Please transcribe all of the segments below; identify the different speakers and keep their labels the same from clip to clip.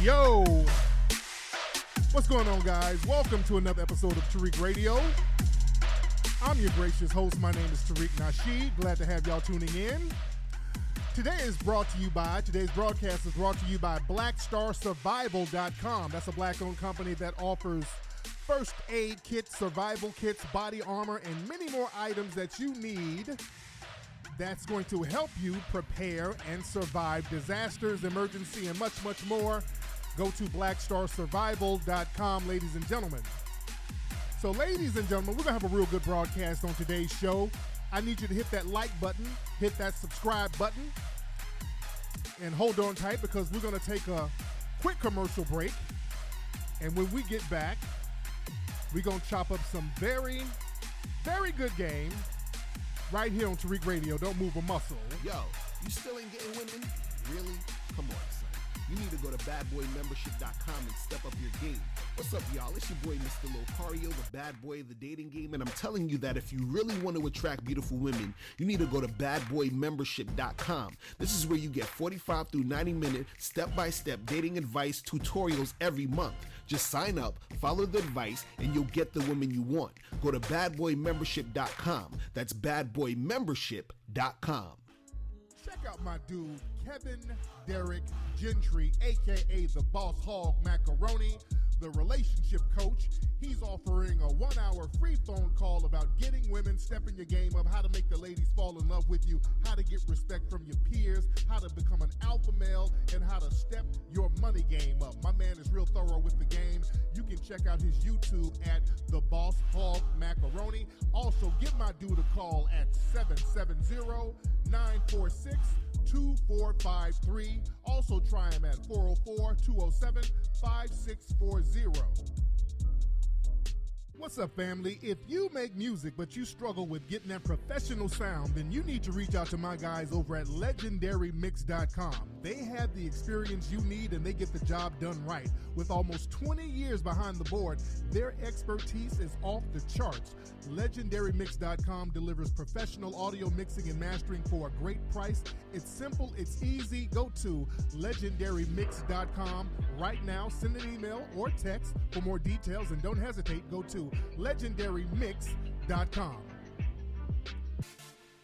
Speaker 1: Yo! What's going on, guys? Welcome to another episode of Tariq Radio. I'm your gracious host. My name is Tariq Nasheed. Glad to have y'all tuning in. Today's broadcast is brought to you by BlackStarSurvival.com. That's a black-owned company that offers first aid kits, survival kits, body armor, and many more items that you need that's going to help you prepare and survive disasters, emergency, and much, much more. Go to BlackStarSurvival.com, ladies and gentlemen. So, ladies and gentlemen, we're going to have a real good broadcast on today's show. I need you to hit that like button, hit that subscribe button, and hold on tight because we're going to take a quick commercial break. And when we get back, we're going to chop up some very, very good game right here on Tariq Radio. Don't move a muscle.
Speaker 2: Yo, you still ain't getting women? Really? Come on, son. You need to go to badboymembership.com and step up your game. What's up, y'all? It's your boy, Mr. Locario, the bad boy of the dating game, and I'm telling you that if you really want to attract beautiful women, you need to go to badboymembership.com. This is where you get 45 through 90-minute step-by-step dating advice tutorials every month. Just sign up, follow the advice, and you'll get the women you want. Go to badboymembership.com. That's badboymembership.com.
Speaker 1: Check out my dude, Kevin Derek Gentry, a.k.a. the Boss Hog Macaroni, the relationship coach. He's offering a 1-hour free phone call about getting women, stepping your game up, how to make the ladies fall in love with you, how to get respect from your peers, how to become an alpha male, and how to step your money game up. My man is real thorough with the game. You can check out his YouTube at the Boss Hog Macaroni. Also, give my dude a call at 770-946-2453. Also try him at 404-207-5640. What's up, family? If you make music but you struggle with getting that professional sound, then you need to reach out to my guys over at legendarymix.com. They have the experience you need and they get the job done right. With almost 20 years behind the board, their expertise is off the charts. Legendarymix.com delivers professional audio mixing and mastering for a great price. It's simple, it's easy. Go to legendarymix.com right now. Send an email or text for more details, and don't hesitate. Go to legendarymix.com.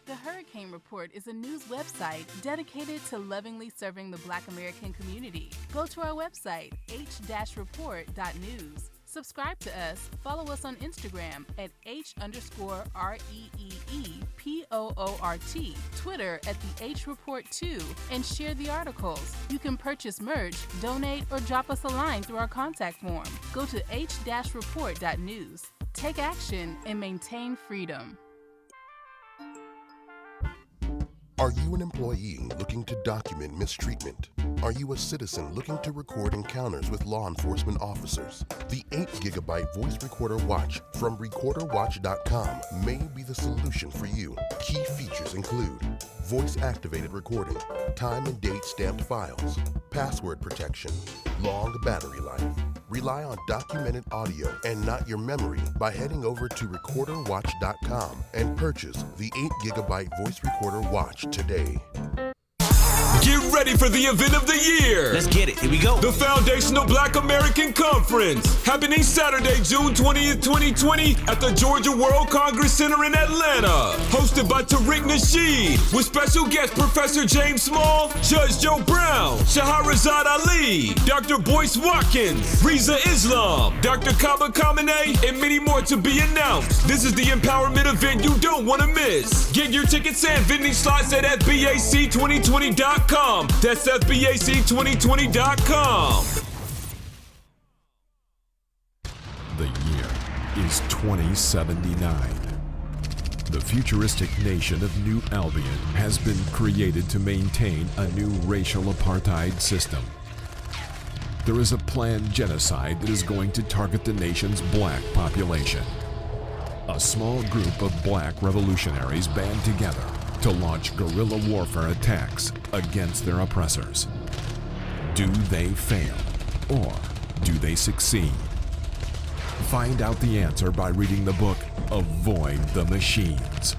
Speaker 3: The Hurricane Report is a news website dedicated to lovingly serving the Black American community. Go to our website, h-report.news. Subscribe to us. Follow us on Instagram at H_REEEPOORT, Twitter at the H Report 2, and share the articles. You can purchase merch, donate, or drop us a line through our contact form. Go to h-report.news. Take action and maintain freedom.
Speaker 4: Are you an employee looking to document mistreatment? Are you a citizen looking to record encounters with law enforcement officers? The 8GB voice recorder watch from recorderwatch.com may be the solution for you. Key features include voice-activated recording, time and date stamped files, password protection, long battery life. Rely on documented audio and not your memory by heading over to recorderwatch.com and purchase the 8GB voice recorder watch today.
Speaker 5: Get ready for the event of the year.
Speaker 6: Let's get it. Here we go.
Speaker 5: The Foundational Black American Conference, happening Saturday, June 20th, 2020 at the Georgia World Congress Center in Atlanta. Hosted by Tariq Nasheed, with special guest Professor James Small, Judge Joe Brown, Shahrazad Ali, Dr. Boyce Watkins, Riza Islam, Dr. Kaba Kamene, and many more to be announced. This is the empowerment event you don't want to miss. Get your tickets and vending slots at FBAC2020.com. That's FBAC2020.com.
Speaker 7: The year is 2079. The futuristic nation of New Albion has been created to maintain a new racial apartheid system. There is a planned genocide that is going to target the nation's black population. A small group of black revolutionaries band together to launch guerrilla warfare attacks against their oppressors. Do they fail, or do they succeed? Find out the answer by reading the book Avoid the Machines,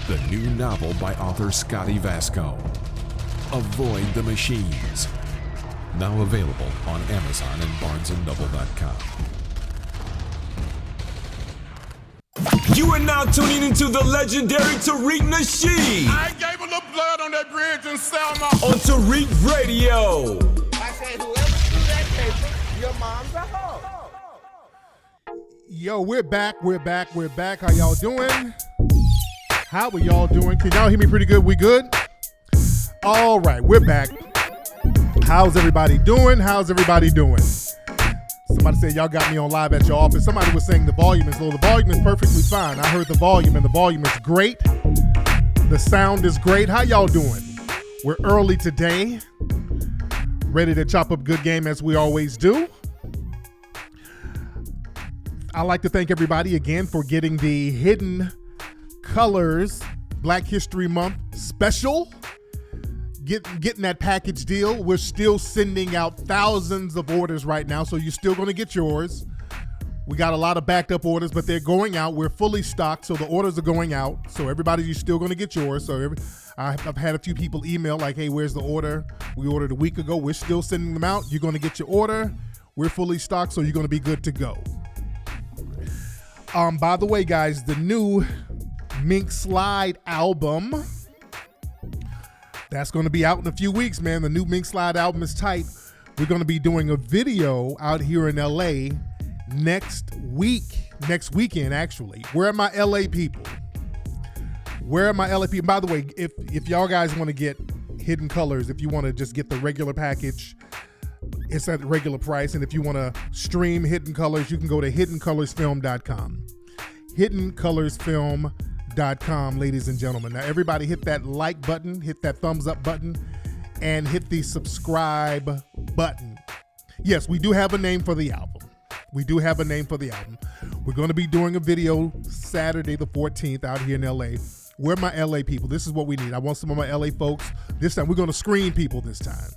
Speaker 7: the new novel by author Scotty Vasco. Avoid the Machines. Now available on Amazon and BarnesandNoble.com.
Speaker 5: You are now tuning into the legendary Tariq Nasheed
Speaker 6: I gave a little blood on that bridge in Selma.
Speaker 5: on Tariq Radio.
Speaker 8: I said, whoever threw that paper, your mom's a hoe.
Speaker 1: Yo, we're back. How y'all doing? How are y'all doing? Can y'all hear me pretty good? We good? All right, we're back. How's everybody doing? Somebody said y'all got me on live at your office. Somebody was saying the volume is low. The volume is perfectly fine. I heard the volume, and the volume is great. The sound is great. How y'all doing? We're early today. Ready to chop up good game as we always do. I'd like to thank everybody again for getting the Hidden Colors Black History Month special. Getting that package deal. We're still sending out thousands of orders right now, so you're still going to get yours. We got a lot of backed up orders, but they're going out. We're fully stocked, so the orders are going out. So everybody, you're still going to get yours. So I've had a few people email like, hey, where's the order? We ordered a week ago. We're still sending them out. You're going to get your order. We're fully stocked, so you're going to be good to go. By the way, guys, the new Mink Slide album, that's going to be out in a few weeks, man. The new Mink Slide album is tight. We're going to be doing a video out here in LA next weekend, actually. Where are my LA people? By the way, if y'all guys want to get Hidden Colors, if you want to just get the regular package, it's at the regular price. And if you want to stream Hidden Colors, you can go to hiddencolorsfilm.com. hiddencolorsfilm.com, ladies and gentlemen. Now, everybody hit that like button, hit that thumbs up button, and hit the subscribe button. Yes, we do have a name for the album. We're going to be doing a video Saturday the 14th out here in LA. Where are my LA people? This is what we need. I want some of my LA folks. This time, we're going to screen people this time.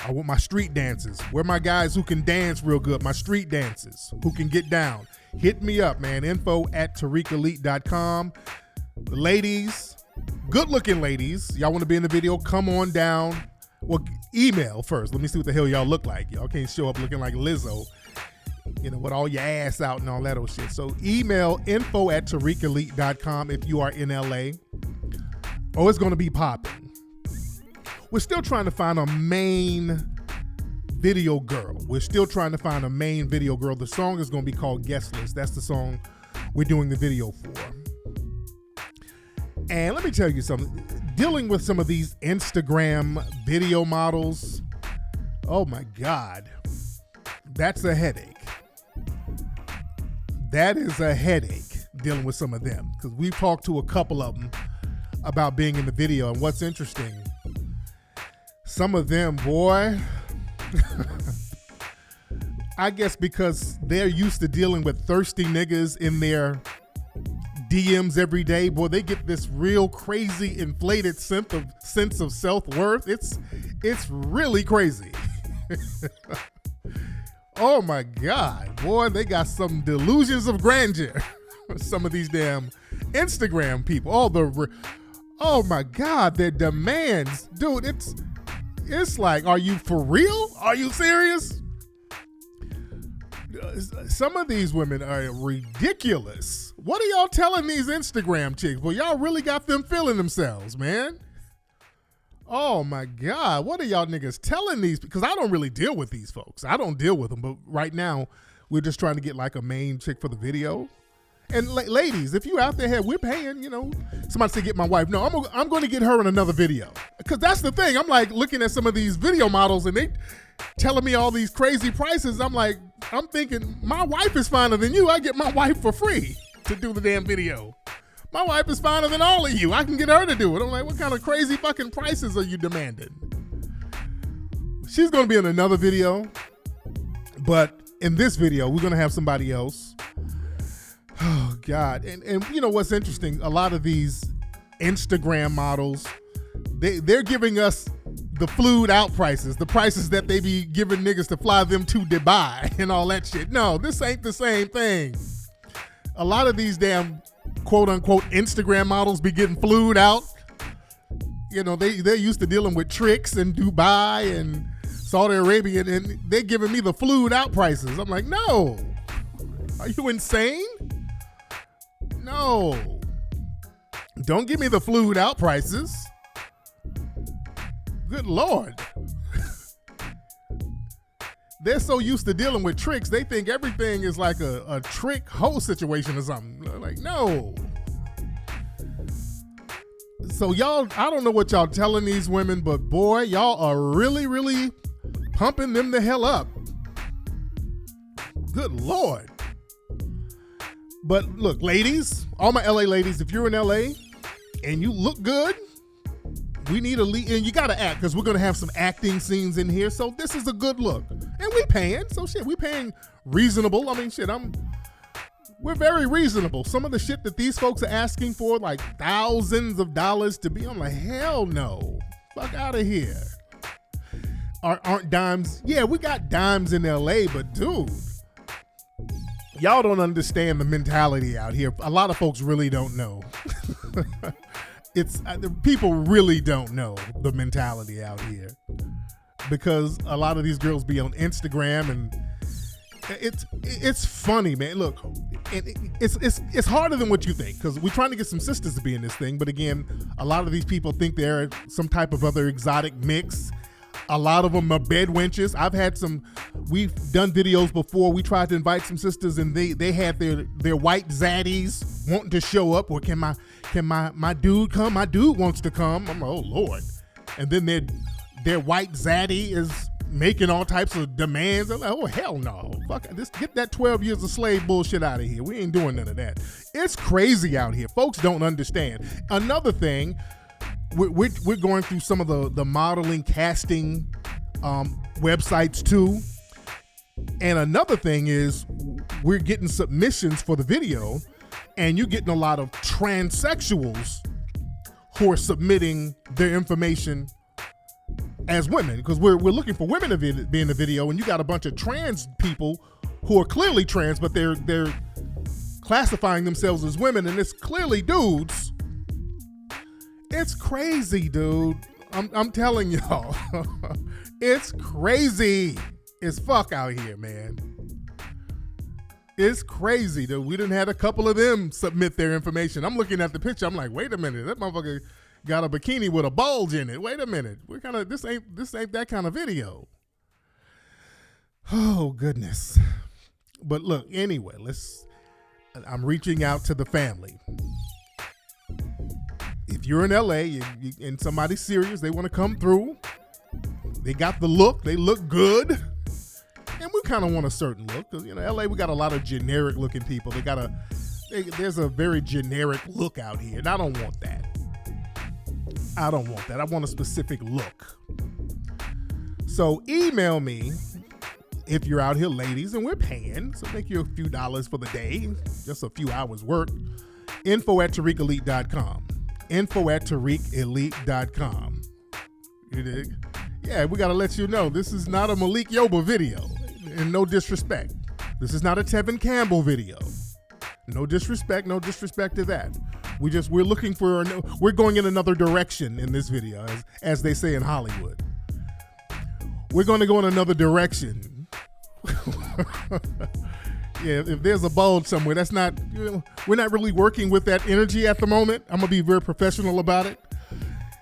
Speaker 1: I want my street dancers. Where are my guys who can dance real good? My street dancers who can get down. Hit me up, man. info@tariqelite.com. Ladies, good-looking ladies, y'all want to be in the video? Come on down. Well, email first. Let me see what the hell y'all look like. Y'all can't show up looking like Lizzo, with all your ass out and all that old shit. So email info@tariqelite.com if you are in LA. Oh, it's going to be popping. We're still trying to find a main video girl. The song is going to be called Guest List. That's the song we're doing the video for. And let me tell you something. Dealing with some of these Instagram video models, oh my God, that's a headache. That is a headache dealing with some of them, because we've talked to a couple of them about being in the video. And what's interesting, some of them, boy, I guess because they're used to dealing with thirsty niggas in their DMs every day, boy, they get this real crazy inflated sense of self-worth. It's really crazy. Oh my God, boy, they got some delusions of grandeur. Some of these damn Instagram people. Oh my God, their demands, dude. It's like, are you for real? Are you serious? Some of these women are ridiculous. What are y'all telling these Instagram chicks? Well, y'all really got them feeling themselves, man. Oh my God, what are y'all niggas telling these? Because I don't really deal with these folks. I don't deal with them, but right now we're just trying to get like a main chick for the video. And ladies, if you out there here, we're paying, somebody say get my wife. No, I'm going to get her in another video. Because that's the thing. I'm like looking at some of these video models and they telling me all these crazy prices. I'm thinking my wife is finer than you. I get my wife for free to do the damn video. My wife is finer than all of you. I can get her to do it. I'm like, what kind of crazy fucking prices are you demanding? She's going to be in another video. But in this video, we're going to have somebody else. Oh, God. And you know what's interesting? A lot of these Instagram models, they're giving us the flued out prices, the prices that they be giving niggas to fly them to Dubai and all that shit. No, this ain't the same thing. A lot of these damn quote unquote Instagram models be getting flued out. They're used to dealing with tricks in Dubai and Saudi Arabia, and they're giving me the flued out prices. I'm like, no. Are you insane? No. Don't give me the flued out prices. Good Lord. They're so used to dealing with tricks, they think everything is like a trick hoe situation or something. Like, no. So y'all, I don't know what y'all telling these women, but boy, y'all are really, really pumping them the hell up. Good Lord. But look, ladies, all my LA ladies, if you're in LA and you look good, we need a lead, and you got to act, because we're going to have some acting scenes in here. So this is a good look. And we paying. So shit, we paying reasonable. I mean, shit, we're very reasonable. Some of the shit that these folks are asking for, like thousands of dollars to be, I'm like, hell no. Fuck out of here. Aren't dimes? Yeah, we got dimes in LA, but dude, y'all don't understand the mentality out here. A lot of folks really don't know. People really don't know the mentality out here, because a lot of these girls be on Instagram, and it's funny, man. Look, it's harder than what you think, because we're trying to get some sisters to be in this thing. But again, a lot of these people think they're some type of other exotic mix. A lot of them are bed wenches. We've done videos before. We tried to invite some sisters, and they had their white zaddies wanting to show up. Or can my dude come? My dude wants to come. I'm like, oh Lord. And then their white zaddy is making all types of demands. I'm like, oh hell no. Fuck this, get that 12 years of slave bullshit out of here. We ain't doing none of that. It's crazy out here. Folks don't understand. Another thing, we're going through some of the modeling casting websites too. And another thing is, we're getting submissions for the video, and you're getting a lot of transsexuals who are submitting their information as women, because we're looking for women to be in the video, and you got a bunch of trans people who are clearly trans, but they're classifying themselves as women, and it's clearly dudes. It's crazy, dude. I'm telling y'all. It's crazy as fuck out here, man. It's crazy, dude. We done had a couple of them submit their information. I'm looking at the picture. I'm like, wait a minute. That motherfucker got a bikini with a bulge in it. Wait a minute. This ain't that kind of video. Oh, goodness. But look, anyway, I'm reaching out to the family. If you're in LA and somebody's serious, they want to come through, they got the look, they look good, and we kind of want a certain look, because LA, we got a lot of generic looking people. There's a very generic look out here, and I don't want that. I want a specific look. So email me if you're out here, ladies, and we're paying, so make you a few dollars for the day, just a few hours work. info@TariqElite.com. info@TariqElite.com. You dig? Yeah, we got to let you know, this is not a Malik Yoba video, and no disrespect. This is not a Tevin Campbell video. No disrespect to that. We're looking for, we're going in another direction in this video, as they say in Hollywood. We're going to go in another direction. Yeah, if there's a bulge somewhere, that's not, we're not really working with that energy at the moment. I'm going to be very professional about it.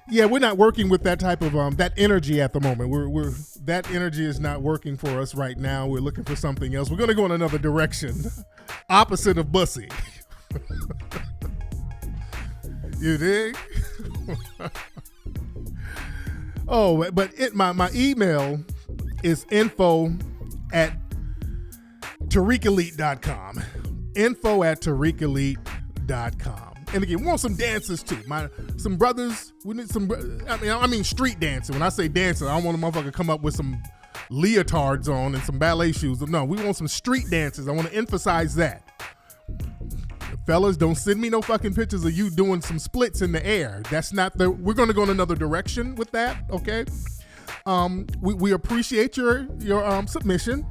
Speaker 1: Yeah, we're not working with that type of, that energy at the moment. That energy is not working for us right now. We're looking for something else. We're going to go in another direction, opposite of Bussy. You dig? Oh, but my email is info@TariqElite.com. info@TariqElite.com. And again, we want some dancers too. Some brothers. We need some. I mean, street dancing. When I say dancing, I don't want a motherfucker to come up with some leotards on and some ballet shoes. No, we want some street dancers. I want to emphasize that. Fellas, don't send me no fucking pictures of you doing some splits in the air. That's not we're going to go in another direction with that, okay? We appreciate your submission,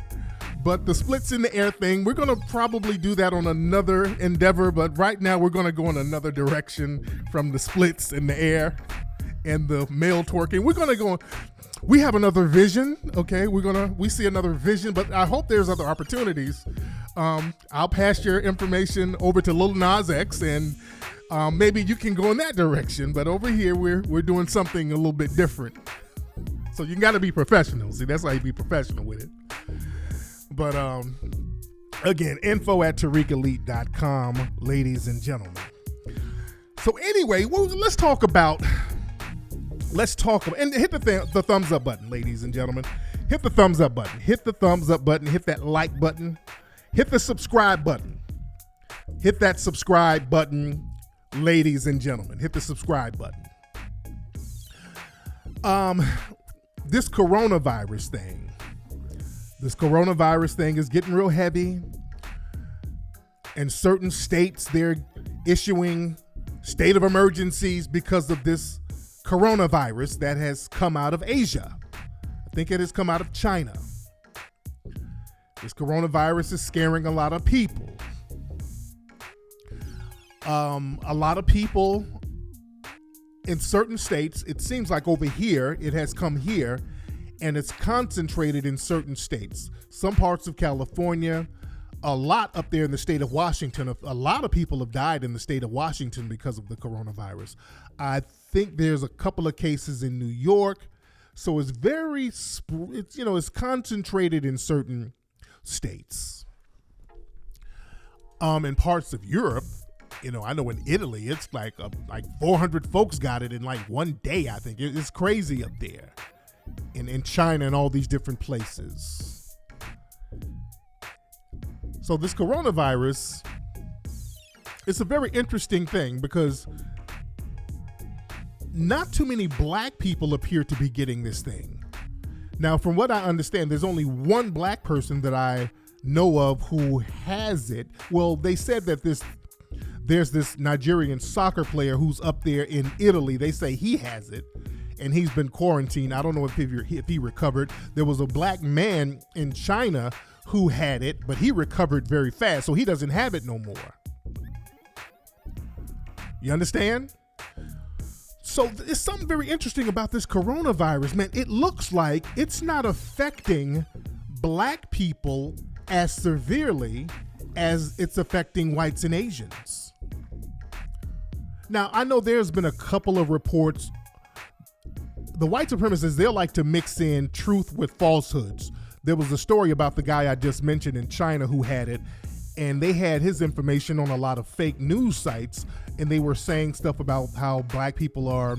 Speaker 1: but the splits in the air thing, we're going to probably do that on another endeavor, but right now we're going to go in another direction from the splits in the air. and the male twerking. We're going to go. We have another vision, okay? We see another vision, but I hope there's other opportunities. I'll pass your information over to Lil Nas X, and maybe you can go in that direction. But over here, we're doing something a little bit different. So you got to be professional. See, that's how you be professional with it. But again, info@tariqelite.com, ladies and gentlemen. So anyway, let's talk about, and hit the thumbs up button, ladies and gentlemen. Hit the thumbs up button. Hit the thumbs up button. Hit that like button. Hit the subscribe button. Hit that subscribe button, ladies and gentlemen. Hit the subscribe button. This coronavirus thing is getting real heavy. In certain states, they're issuing state of emergencies because of this coronavirus that has come out of Asia. I think it has come out of China. This coronavirus is scaring a lot of people. A lot of people in certain states, it seems like over here, it has come here, and it's concentrated in certain states. Some parts of California, a lot up there in the state of Washington. A lot of people have died in the state of Washington because of the coronavirus. I think there's a couple of cases in New York. So it's it's concentrated in certain states. In parts of Europe, I know in Italy, it's like 400 folks got it in like one day. I think it's crazy up there. In China and all these different places. So this coronavirus, it's a very interesting thing because not too many black people appear to be getting this thing. Now, from what I understand, there's only one black person that I know of who has it. Well, they said that there's this Nigerian soccer player who's up there in Italy. They say he has it, and he's been quarantined. I don't know if he recovered. There was a black man in China who had it, but he recovered very fast, so he doesn't have it no more. You understand? So it's something very interesting about this coronavirus, man. It looks like it's not affecting black people as severely as it's affecting whites and Asians. Now, I know there's been a couple of reports. The white supremacists, they'll like to mix in truth with falsehoods. There was a story about the guy I just mentioned in China who had it, and they had his information on a lot of fake news sites, and they were saying stuff about how black people are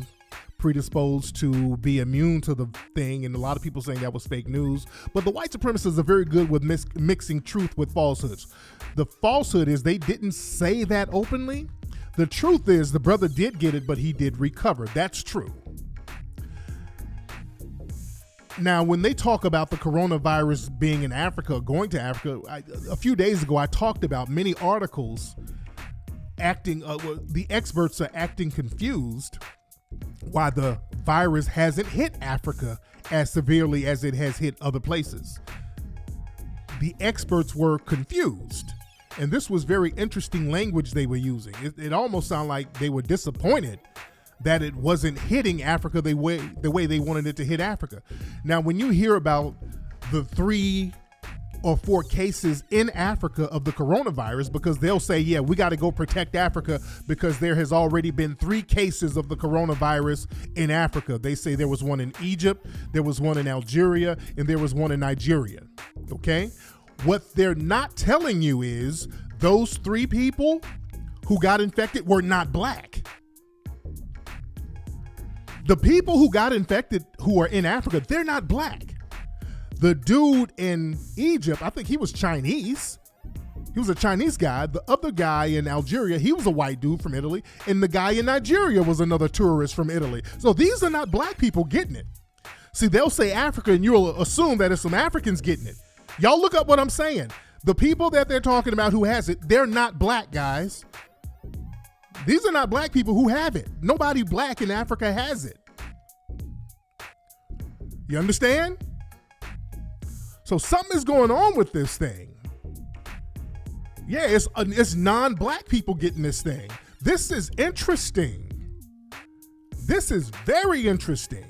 Speaker 1: predisposed to be immune to the thing, and a lot of people saying that was fake news. But the white supremacists are very good with mixing truth with falsehoods. The falsehood is they didn't say that openly. The truth is the brother did get it, but he did recover. That's true. Now, when they talk about the coronavirus being in Africa, going to Africa, a few days ago, I talked about many articles the experts are acting confused why the virus hasn't hit Africa as severely as it has hit other places. The experts were confused, and this was very interesting language they were using. It almost sounded like they were disappointed that it wasn't hitting Africa the way they wanted it to hit Africa. Now, when you hear about the 3 or 4 cases in Africa of the coronavirus, because they'll say, yeah, we got to go protect Africa because there has already been 3 cases of the coronavirus in Africa. They say there was one in Egypt, there was one in Algeria, and there was one in Nigeria. Okay? What they're not telling you is those 3 people who got infected were not black. The people who got infected who are in Africa, they're not black. The dude in Egypt, I think he was Chinese. He was a Chinese guy. The other guy in Algeria, he was a white dude from Italy. And the guy in Nigeria was another tourist from Italy. So these are not black people getting it. See, they'll say Africa and you'll assume that it's some Africans getting it. Y'all look up what I'm saying. The people that they're talking about who has it, they're not black, guys. These are not black people who have it. Nobody black in Africa has it. You understand? So something is going on with this thing. Yeah, it's non-black people getting this thing. This is interesting. This is very interesting.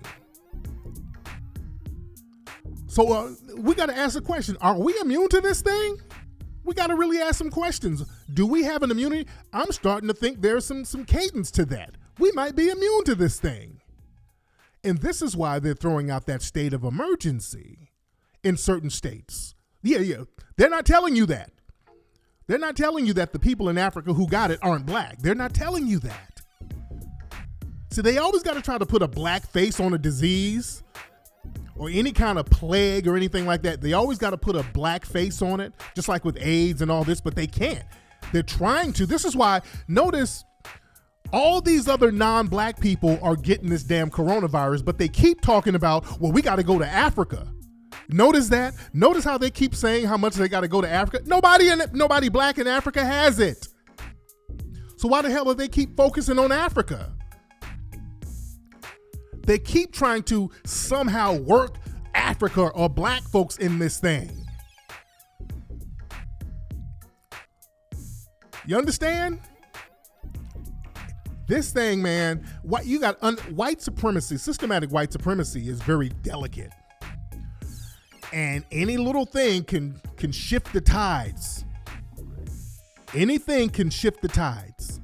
Speaker 1: So we got to ask a question. Are we immune to this thing? We got to really ask some questions. Do we have an immunity? I'm starting to think there's some cadence to that. We might be immune to this thing. And this is why they're throwing out that state of emergency in certain states. Yeah. They're not telling you that. They're not telling you that the people in Africa who got it aren't black. They're not telling you that. So they always got to try to put a black face on a disease or any kind of plague or anything like that. They always got to put a black face on it, just like with AIDS and all this, but they can't. They're trying to. This is why, notice, all these other non-black people are getting this damn coronavirus, but they keep talking about, well, we got to go to Africa. Notice that? Notice how they keep saying how much they got to go to Africa? Nobody black in Africa has it. So why the hell do they keep focusing on Africa? They keep trying to somehow work Africa or black folks in this thing. You understand? This thing, man, what you got? White supremacy, systematic white supremacy is very delicate. And any little thing can shift the tides. Anything can shift the tides.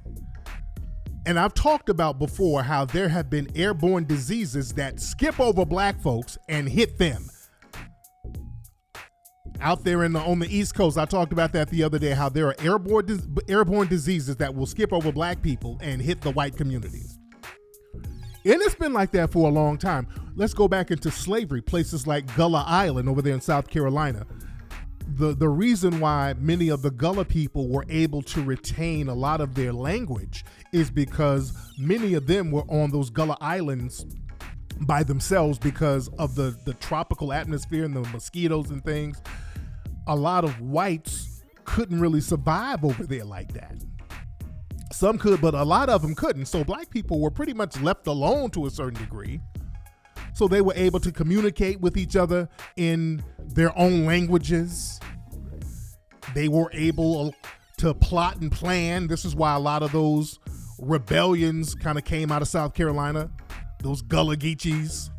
Speaker 1: And I've talked about before how there have been airborne diseases that skip over black folks and hit them. Out there on the East Coast, I talked about that the other day, how there are airborne diseases that will skip over black people and hit the white communities. And it's been like that for a long time. Let's go back into slavery, places like Gullah Island over there in South Carolina. The reason why many of the Gullah people were able to retain a lot of their language is because many of them were on those Gullah Islands by themselves because of the tropical atmosphere and the mosquitoes and things. A lot of whites couldn't really survive over there like that. Some could, but a lot of them couldn't. So black people were pretty much left alone to a certain degree. So they were able to communicate with each other in their own languages. They were able to plot and plan. This is why a lot of those rebellions kind of came out of South Carolina, those Gullah Geechees.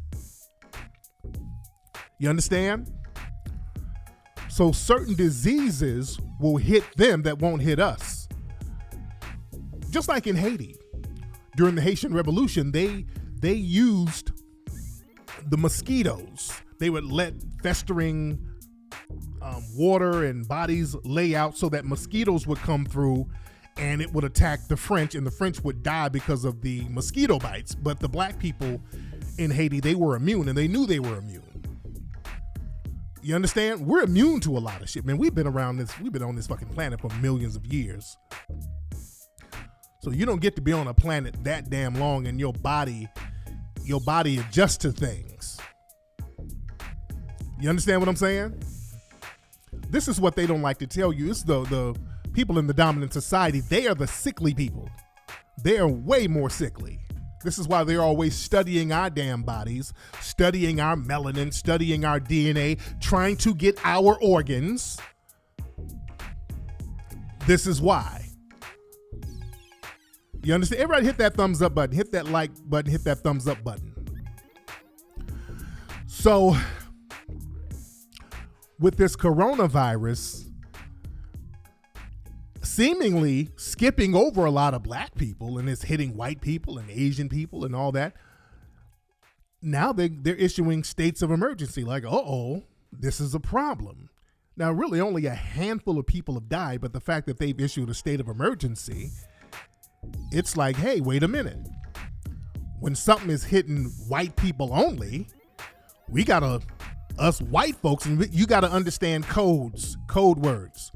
Speaker 1: You understand? So certain diseases will hit them that won't hit us. Just like in Haiti, during the Haitian Revolution, they used the mosquitoes. They would let festering water and bodies lay out so that mosquitoes would come through and it would attack the French, and the French would die because of the mosquito bites. But the black people in Haiti, they were immune, and they knew they were immune. You understand? We're immune to a lot of shit, man. We've been on this fucking planet for millions of years. So you don't get to be on a planet that damn long and your body adjusts to things. You understand what I'm saying? This is what they don't like to tell you. It's the people in the dominant society. They are the sickly people. They are way more sickly. This is why they're always studying our damn bodies, studying our melanin, studying our DNA, trying to get our organs. This is why. You understand? Everybody hit that thumbs up button, hit that like button, hit that thumbs up button. So, with this coronavirus seemingly skipping over a lot of black people and it's hitting white people and Asian people and all that, now they're issuing states of emergency like, this is a problem. Now, really only a handful of people have died, but the fact that they've issued a state of emergency, it's like, hey, wait a minute. When something is hitting white people only, us white folks, and you gotta understand code words,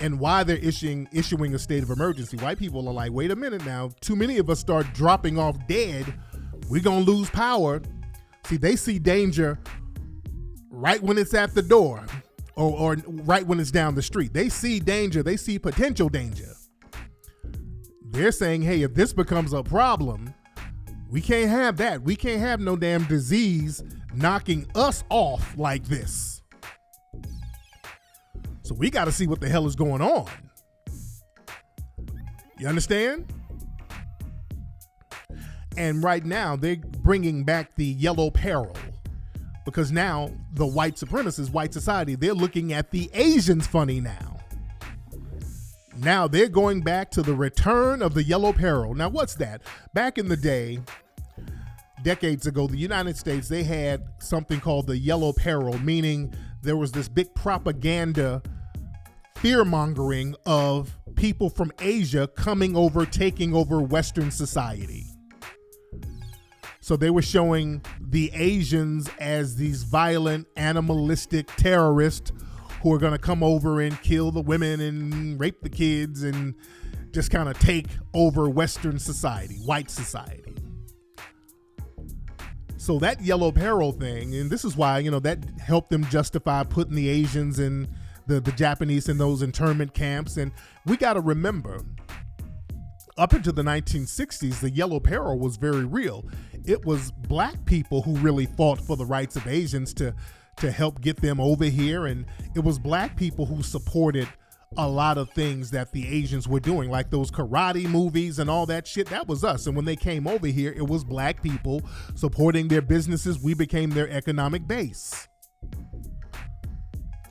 Speaker 1: and why they're issuing a state of emergency. White people are like, wait a minute now, too many of us start dropping off dead, we're gonna lose power. See, they see danger right when it's at the door, or right when it's down the street. They see danger, they see potential danger. They're saying, hey, if this becomes a problem, we can't have that. We can't have no damn disease knocking us off like this. So we got to see what the hell is going on. You understand? And right now they're bringing back the yellow peril because now the white supremacists, white society, they're looking at the Asians funny now. Now they're going back to the return of the yellow peril. Now what's that? Back in the day, decades ago, the United States, they had something called the yellow peril, meaning there was this big propaganda fear-mongering of people from Asia coming over, taking over Western society. So they were showing the Asians as these violent, animalistic terrorists who are going to come over and kill the women and rape the kids and just kind of take over Western society, white society. So that yellow peril thing, and this is why, that helped them justify putting the Asians and the Japanese in those internment camps. And we got to remember, up into the 1960s, the yellow peril was very real. It was black people who really fought for the rights of Asians to help get them over here. And it was black people who supported a lot of things that the Asians were doing, like those karate movies and all that shit. That was us. And when they came over here, it was black people supporting their businesses. We became their economic base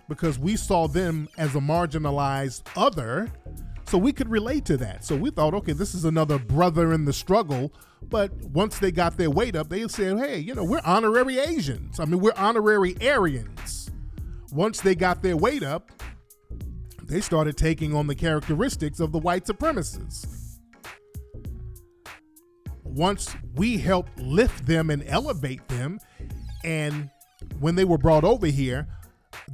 Speaker 1: because we saw them as a marginalized other, so we could relate to that. So we thought, okay, this is another brother in the struggle. But once they got their weight up, they said, hey, we're honorary Asians. I mean, we're honorary Aryans. Once they got their weight up, they started taking on the characteristics of the white supremacists. Once we helped lift them and elevate them, and when they were brought over here,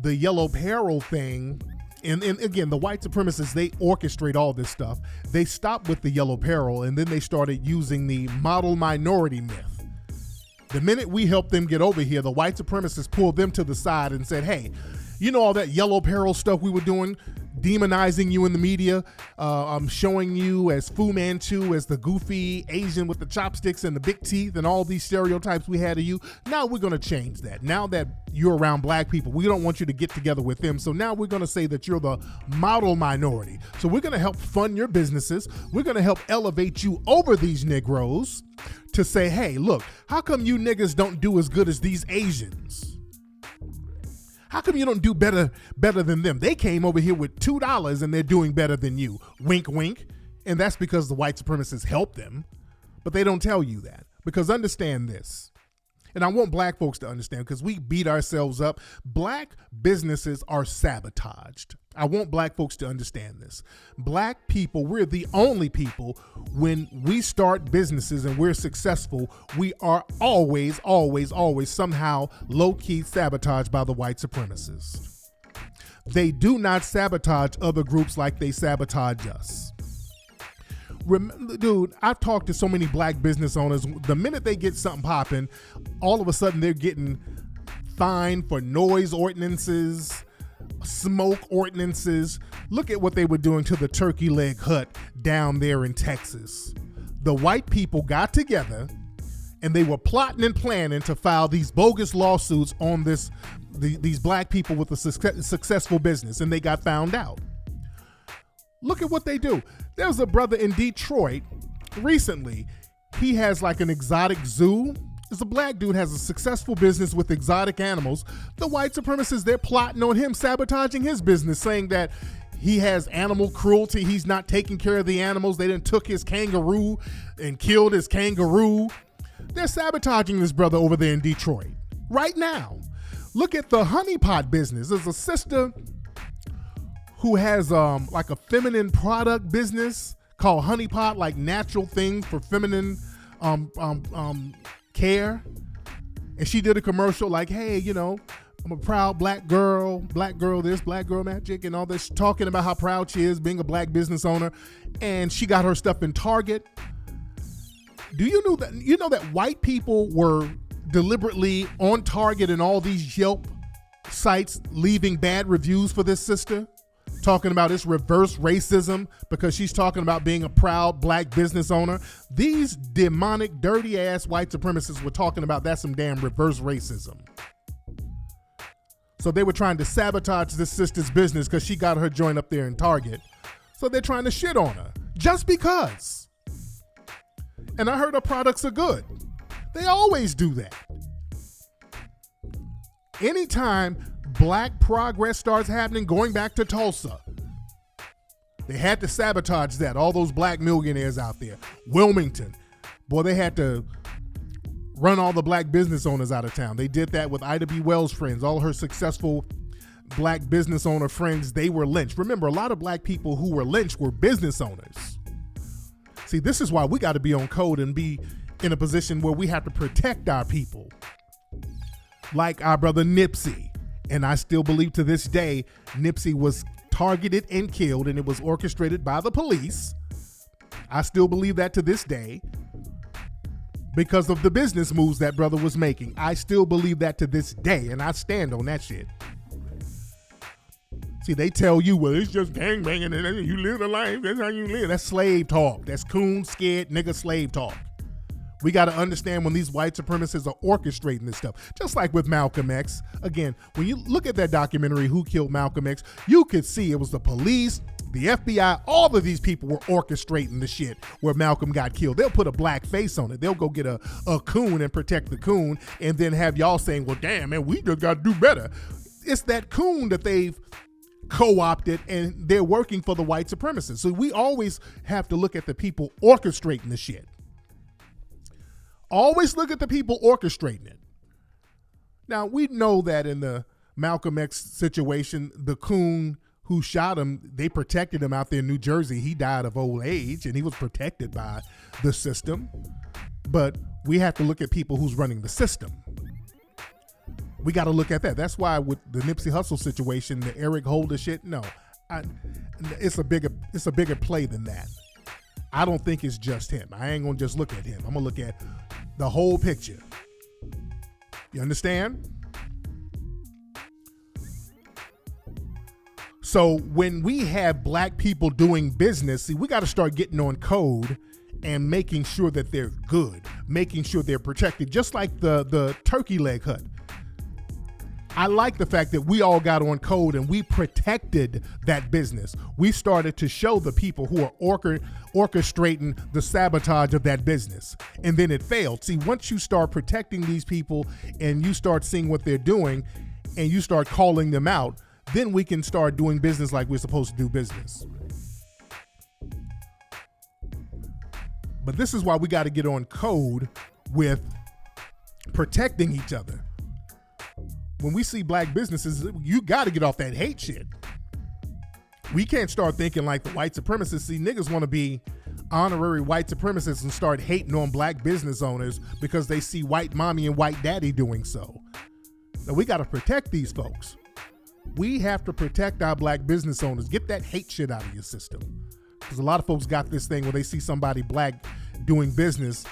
Speaker 1: the yellow peril thing, and again, the white supremacists, they orchestrate all this stuff. They stopped with the yellow peril, and then they started using the model minority myth. The minute we helped them get over here, the white supremacists pulled them to the side and said, hey, all that yellow peril stuff we were doing, demonizing you in the media, showing you as Fu Manchu, as the goofy Asian with the chopsticks and the big teeth and all these stereotypes we had of you. Now we're going to change that. Now that you're around black people, we don't want you to get together with them. So now we're going to say that you're the model minority. So we're going to help fund your businesses. We're going to help elevate you over these Negroes to say, hey, look, how come you niggas don't do as good as these Asians? How come you don't do better than them? They came over here with $2 and they're doing better than you. Wink, wink. And that's because the white supremacists helped them. But they don't tell you that. Because understand this. And I want black folks to understand, because we beat ourselves up. Black businesses are sabotaged. I want black folks to understand this. Black people, we're the only people, when we start businesses and we're successful, we are always somehow low-key sabotaged by the white supremacists. They do not sabotage other groups like they sabotage us. Dude, I've talked to so many black business owners. The minute they get something popping, all of a sudden they're getting fined for noise ordinances, smoke ordinances. Look at what they were doing to the Turkey Leg Hut down there in Texas. The white people got together and they were plotting and planning to file these bogus lawsuits on these black people with a successful business, and they got found out. Look at what they do. There was a brother in Detroit recently. He has like an exotic zoo. It's a black dude, has a successful business with exotic animals. The white supremacists, they're plotting on him, sabotaging his business, saying that he has animal cruelty. He's not taking care of the animals. They done took his kangaroo and killed his kangaroo. They're sabotaging this brother over there in Detroit right now. Look at the honeypot business. There's a sister who has like a feminine product business called Honeypot, like natural thing for feminine care. And she did a commercial like, hey, I'm a proud black girl this, black girl magic, and all this, talking about how proud she is being a black business owner. And she got her stuff in Target. Do you know that white people were deliberately on Target and all these Yelp sites leaving bad reviews for this sister? Talking about it's reverse racism because she's talking about being a proud black business owner. These demonic, dirty ass white supremacists were talking about that's some damn reverse racism. So they were trying to sabotage this sister's business because she got her joint up there in Target. So they're trying to shit on her just because. And I heard her products are good. They always do that. Anytime black progress starts happening, going back to Tulsa, they had to sabotage that. All those black millionaires out there. Wilmington. Boy, they had to run all the black business owners out of town. They did that with Ida B. Wells' friends. All her successful black business owner friends, they were lynched. Remember, a lot of black people who were lynched were business owners. See, this is why we got to be on code and be in a position where we have to protect our people. Like our brother Nipsey. And I still believe to this day, Nipsey was targeted and killed, and it was orchestrated by the police. I still believe that to this day because of the business moves that brother was making. I still believe that to this day, and I stand on that shit. See, they tell you, well, it's just gangbanging and you live a life. That's how you live. That's slave talk. That's coon, scared, nigga slave talk. We got to understand when these white supremacists are orchestrating this stuff. Just like with Malcolm X. Again, when you look at that documentary, Who Killed Malcolm X, you could see it was the police, the FBI, all of these people were orchestrating the shit where Malcolm got killed. They'll put a black face on it. They'll go get a coon and protect the coon and then have y'all saying, well, damn, man, we just got to do better. It's that coon that they've co-opted and they're working for the white supremacists. So we always have to look at the people orchestrating the shit. Always look at the people orchestrating it. Now, we know that in the Malcolm X situation, the coon who shot him, they protected him out there in New Jersey. He died of old age and he was protected by the system. But we have to look at people who's running the system. We got to look at that. That's why with the Nipsey Hussle situation, the Eric Holder shit, no. It's a bigger play than that. I don't think it's just him. I ain't going to just look at him. I'm going to look at the whole picture. You understand? So when we have black people doing business, see, we got to start getting on code and making sure that they're good, making sure they're protected, just like the turkey leg hut. I like the fact that we all got on code and we protected that business. We started to show the people who are orchestrating the sabotage of that business. And then it failed. See, once you start protecting these people and you start seeing what they're doing and you start calling them out, then we can start doing business like we're supposed to do business. But this is why we got to get on code with protecting each other. When we see black businesses, you got to get off that hate shit. We can't start thinking like the white supremacists. See, niggas want to be honorary white supremacists and start hating on black business owners because they see white mommy and white daddy doing so. Now, we got to protect these folks. We have to protect our black business owners. Get that hate shit out of your system. Because a lot of folks got this thing where they see somebody black doing business.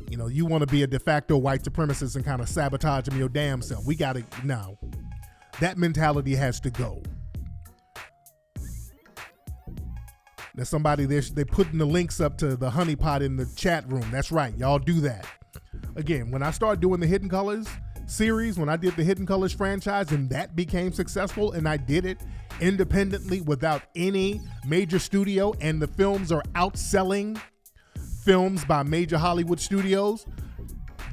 Speaker 1: You know, you want to be a de facto white supremacist and kind of sabotage them your damn self. We got to, no. That mentality has to go. There's somebody there, they're putting the links up to the honeypot in the chat room. That's right. Y'all do that. Again, when I started doing the Hidden Colors series, when I did the Hidden Colors franchise and that became successful and I did it independently without any major studio and the films are outselling films by major Hollywood studios,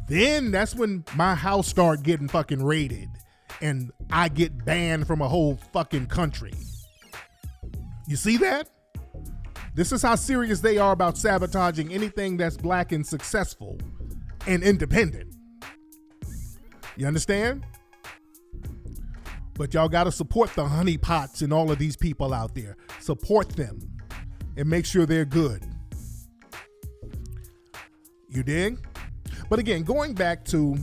Speaker 1: then that's when my house started getting fucking raided and I get banned from a whole fucking country. You see that? This is how serious they are about sabotaging anything that's black and successful and independent. You understand? But y'all got to support the honeypots and all of these people out there. Support them and make sure they're good. You dig? But again, going back to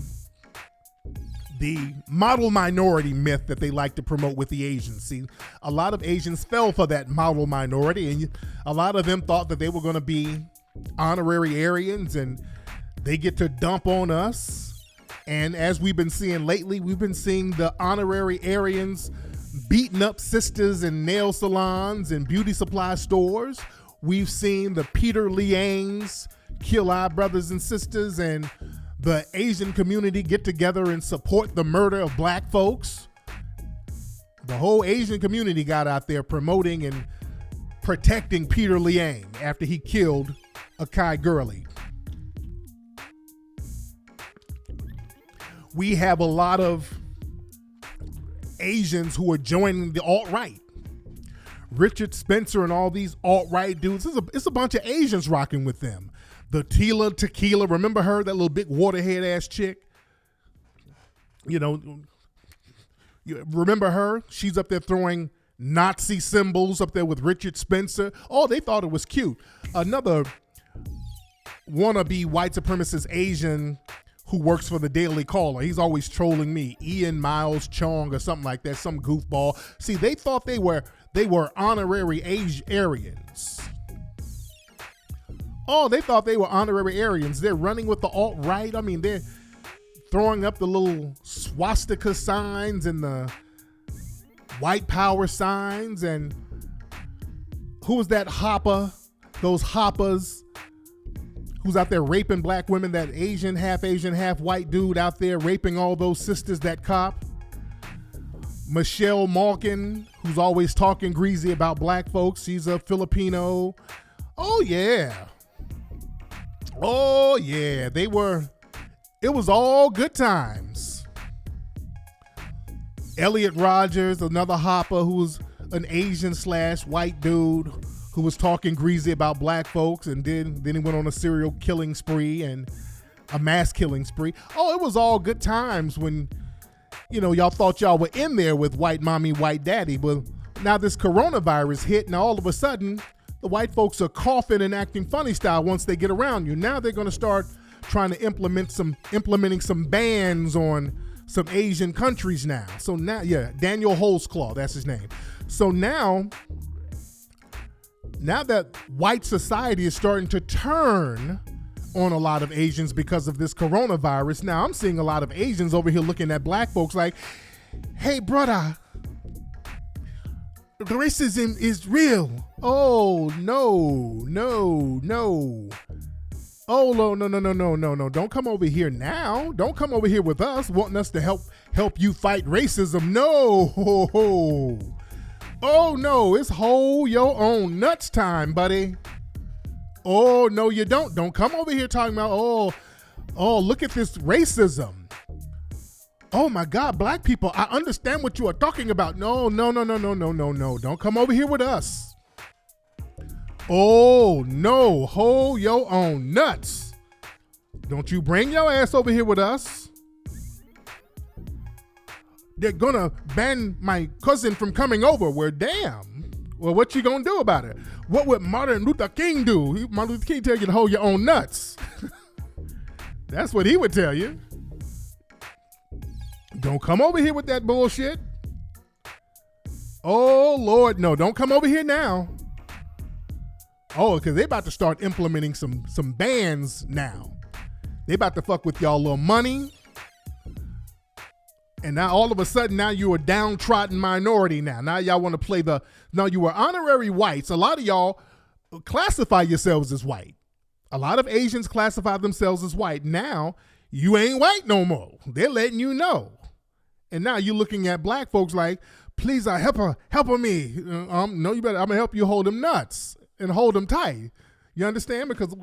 Speaker 1: the model minority myth that they like to promote with the Asians. See, a lot of Asians fell for that model minority, and a lot of them thought that they were going to be honorary Aryans and they get to dump on us. And as we've been seeing lately, we've been seeing the honorary Aryans beating up sisters in nail salons and beauty supply stores. We've seen the Peter Liangs kill our brothers and sisters, and the Asian community get together and support the murder of black folks. The whole Asian community got out there promoting and protecting Peter Liang after he killed Akai Gurley. we have a lot of Asians who are joining the alt-right. Richard Spencer and all these alt-right dudes. It's a bunch of Asians rocking with them. The Tequila, remember her, that little big waterhead ass chick? You know, you remember her? She's up there throwing Nazi symbols up there with Richard Spencer. Oh, they thought it was cute. Another wannabe white supremacist Asian who works for the Daily Caller. He's always trolling me. Ian Miles Chong or something like that, some goofball. See, they thought they were honorary Aryans. Oh, they thought they were honorary Aryans. They're running with the alt-right. I mean, they're throwing up the little swastika signs and the white power signs. And who was that hopper? Those hoppers who's out there raping black women, that Asian, half white dude out there raping all those sisters that cop. Michelle Malkin, who's always talking greasy about black folks. She's a Filipino. Oh, yeah. Oh, yeah. It was all good times. Elliot Rogers, another hopper who was an Asian / white dude who was talking greasy about black folks, and then he went on a serial killing spree and a mass killing spree. Oh, it was all good times when, you know, y'all thought y'all were in there with white mommy, white daddy. But now this coronavirus hit, and all of a sudden, the white folks are coughing and acting funny style once they get around you. Now they're going to start trying to implementing some bans on some Asian countries now. So now, yeah, Daniel Holzclaw, that's his name. So now that white society is starting to turn on a lot of Asians because of this coronavirus, now I'm seeing a lot of Asians over here looking at black folks like, hey, brother, racism is real. Oh, no. Oh, no. Don't come over here now. Don't come over here with us, wanting us to help you fight racism. No. Oh, no, it's hold your own nuts time, buddy. Oh, no, you don't. Don't come over here talking about, oh, look at this racism. Oh, my God, black people, I understand what you are talking about. No. Don't come over here with us. Oh, no, hold your own nuts. Don't you bring your ass over here with us. They're gonna ban my cousin from coming over. Well, damn. Well, what you gonna do about it? What would Martin Luther King do? Martin Luther King tell you to hold your own nuts. That's what he would tell you. Don't come over here with that bullshit. Oh, Lord, no, don't come over here now. Oh, because they about to start implementing some bans now. They about to fuck with y'all little money. And now all of a sudden, now you a downtrodden minority now. Now y'all want to play now you were honorary whites. A lot of y'all classify yourselves as white. A lot of Asians classify themselves as white. Now you ain't white no more. They're letting you know. And now you're looking at black folks like, please, help me. No, you better, I'm gonna help you hold them nuts and hold them tight. You understand? Because,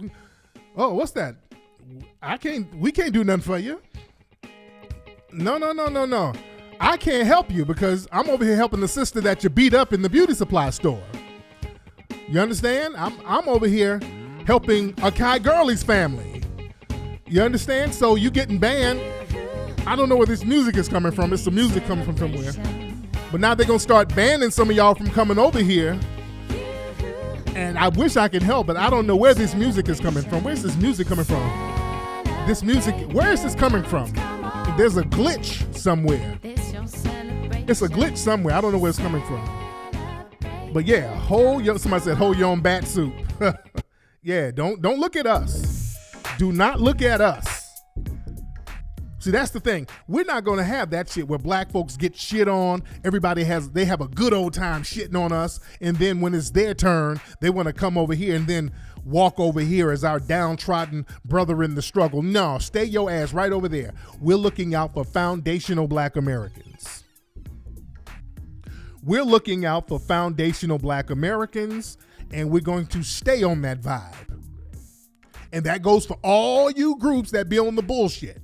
Speaker 1: oh, what's that? We can't do nothing for you. No. I can't help you because I'm over here helping the sister that you beat up in the beauty supply store. You understand? I'm over here helping Akai Gurley's family. You understand? So you getting banned. I don't know where this music is coming from. It's some music coming from somewhere. But now they're going to start banning some of y'all from coming over here. And I wish I could help, but I don't know where this music is coming from. Where's this music coming from? Where is this coming from? There's a glitch somewhere. It's a glitch somewhere. I don't know where it's coming from. But yeah, somebody said hold your own bat soup. Yeah, don't look at us. Do not look at us. See, that's the thing. We're not going to have that shit where black folks get shit on. They have a good old time shitting on us. And then when it's their turn, they want to come over here and then walk over here as our downtrodden brother in the struggle. No, stay your ass right over there. We're looking out for foundational black Americans. We're looking out for foundational black Americans, and we're going to stay on that vibe. And that goes for all you groups that be on the bullshit.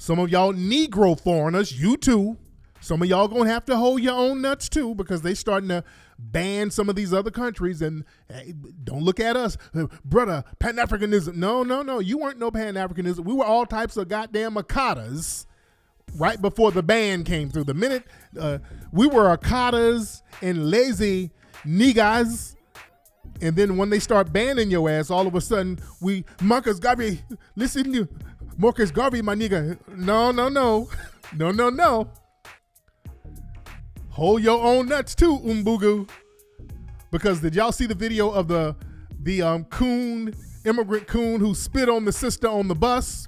Speaker 1: Some of y'all Negro foreigners, you too. Some of y'all gonna have to hold your own nuts too, because they starting to ban some of these other countries. And hey, don't look at us, brother, Pan-Africanism. No. You weren't no Pan-Africanism. We were all types of goddamn Akatas right before the ban came through. The minute we were Akatas and lazy niggas. And then when they start banning your ass, all of a sudden we Marcus Garvey, listen to Marcus Garvey, my nigga. No. Hold your own nuts too, Umbugu. Because did y'all see the video of the immigrant coon who spit on the sister on the bus?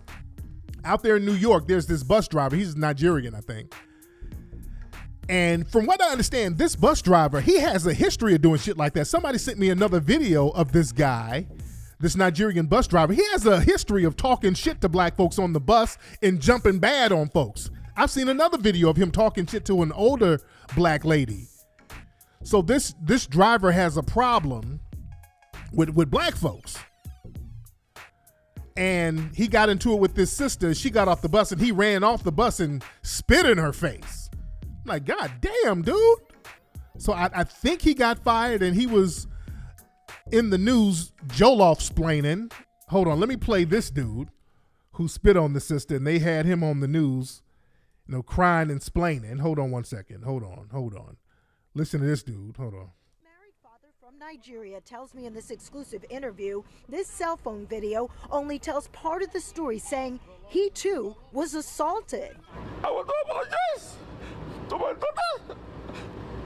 Speaker 1: Out there in New York, there's this bus driver. He's Nigerian, I think. And from what I understand, this bus driver, he has a history of doing shit like that. Somebody sent me another video of this guy, this Nigerian bus driver. He has a history of talking shit to black folks on the bus and jumping bad on folks. I've seen another video of him talking shit to an older black lady. So this driver has a problem with black folks. And he got into it with this sister. She got off the bus and he ran off the bus and spit in her face. I'm like, God damn, dude. So I think he got fired and he was in the news Jollof-splaining. Hold on, let me play this dude who spit on the sister, and they had him on the news, crying and splaining. Hold on one second. Hold on. Listen to this dude. Hold on.
Speaker 9: Married father from Nigeria tells me in this exclusive interview, this cell phone video only tells part of the story, saying he too was assaulted.
Speaker 6: I want to apologize to my daughter.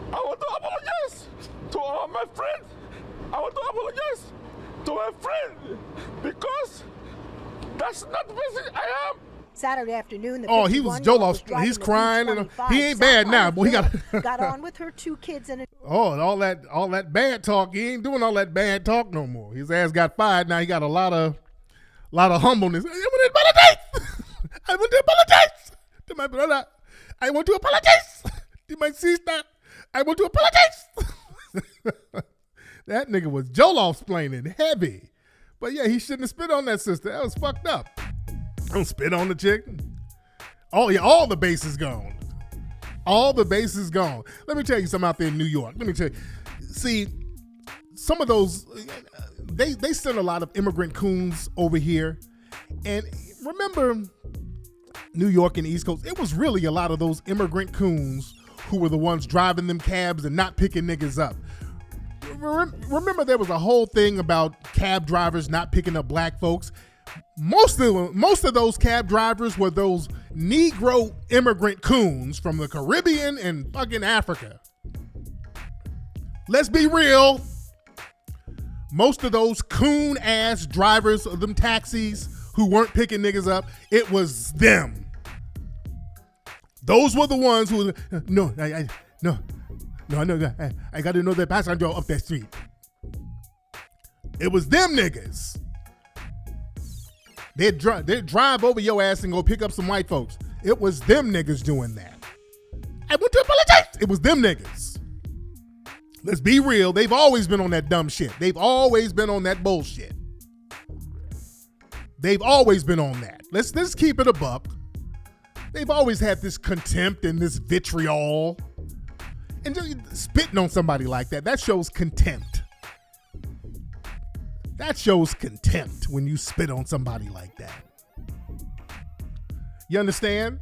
Speaker 6: I want to apologize to all my friends. I want to apologize to my friend because that's not the person I am.
Speaker 9: Saturday afternoon,
Speaker 1: he was Jollof. He's crying and he ain't bad now, but he
Speaker 9: got on with her 2 kids and
Speaker 1: all that bad talk. He ain't doing all that bad talk no more. His ass got fired. Now he got a lot of humbleness. I want to apologize to my brother. I want to apologize to my sister. I want to apologize. That nigga was Jollof-splaining heavy. But yeah, he shouldn't have spit on that sister. That was fucked up. Don't spit on the chick. Oh yeah, all the base is gone. All the base is gone. Let me tell you something out there in New York. Let me tell you. See, some of those, they send a lot of immigrant coons over here. And remember, New York and the East Coast, it was really a lot of those immigrant coons who were the ones driving them cabs and not picking niggas up. Remember there was a whole thing about cab drivers not picking up black folks. Most of those cab drivers were those Negro immigrant coons from the Caribbean and fucking Africa. Let's be real. Most of those coon ass drivers of them taxis who weren't picking niggas up, it was them. Those were the ones who I got to know that passenger up that street. It was them niggas. They'd drive over your ass and go pick up some white folks. It was them niggas doing that. I want to apologize. It was them niggas. Let's be real. They've always been on that dumb shit. They've always been on that bullshit. They've always been on that. Let's keep it a buck. They've always had this contempt and this vitriol. And just spitting on somebody like that shows contempt. That shows contempt when you spit on somebody like that. You understand?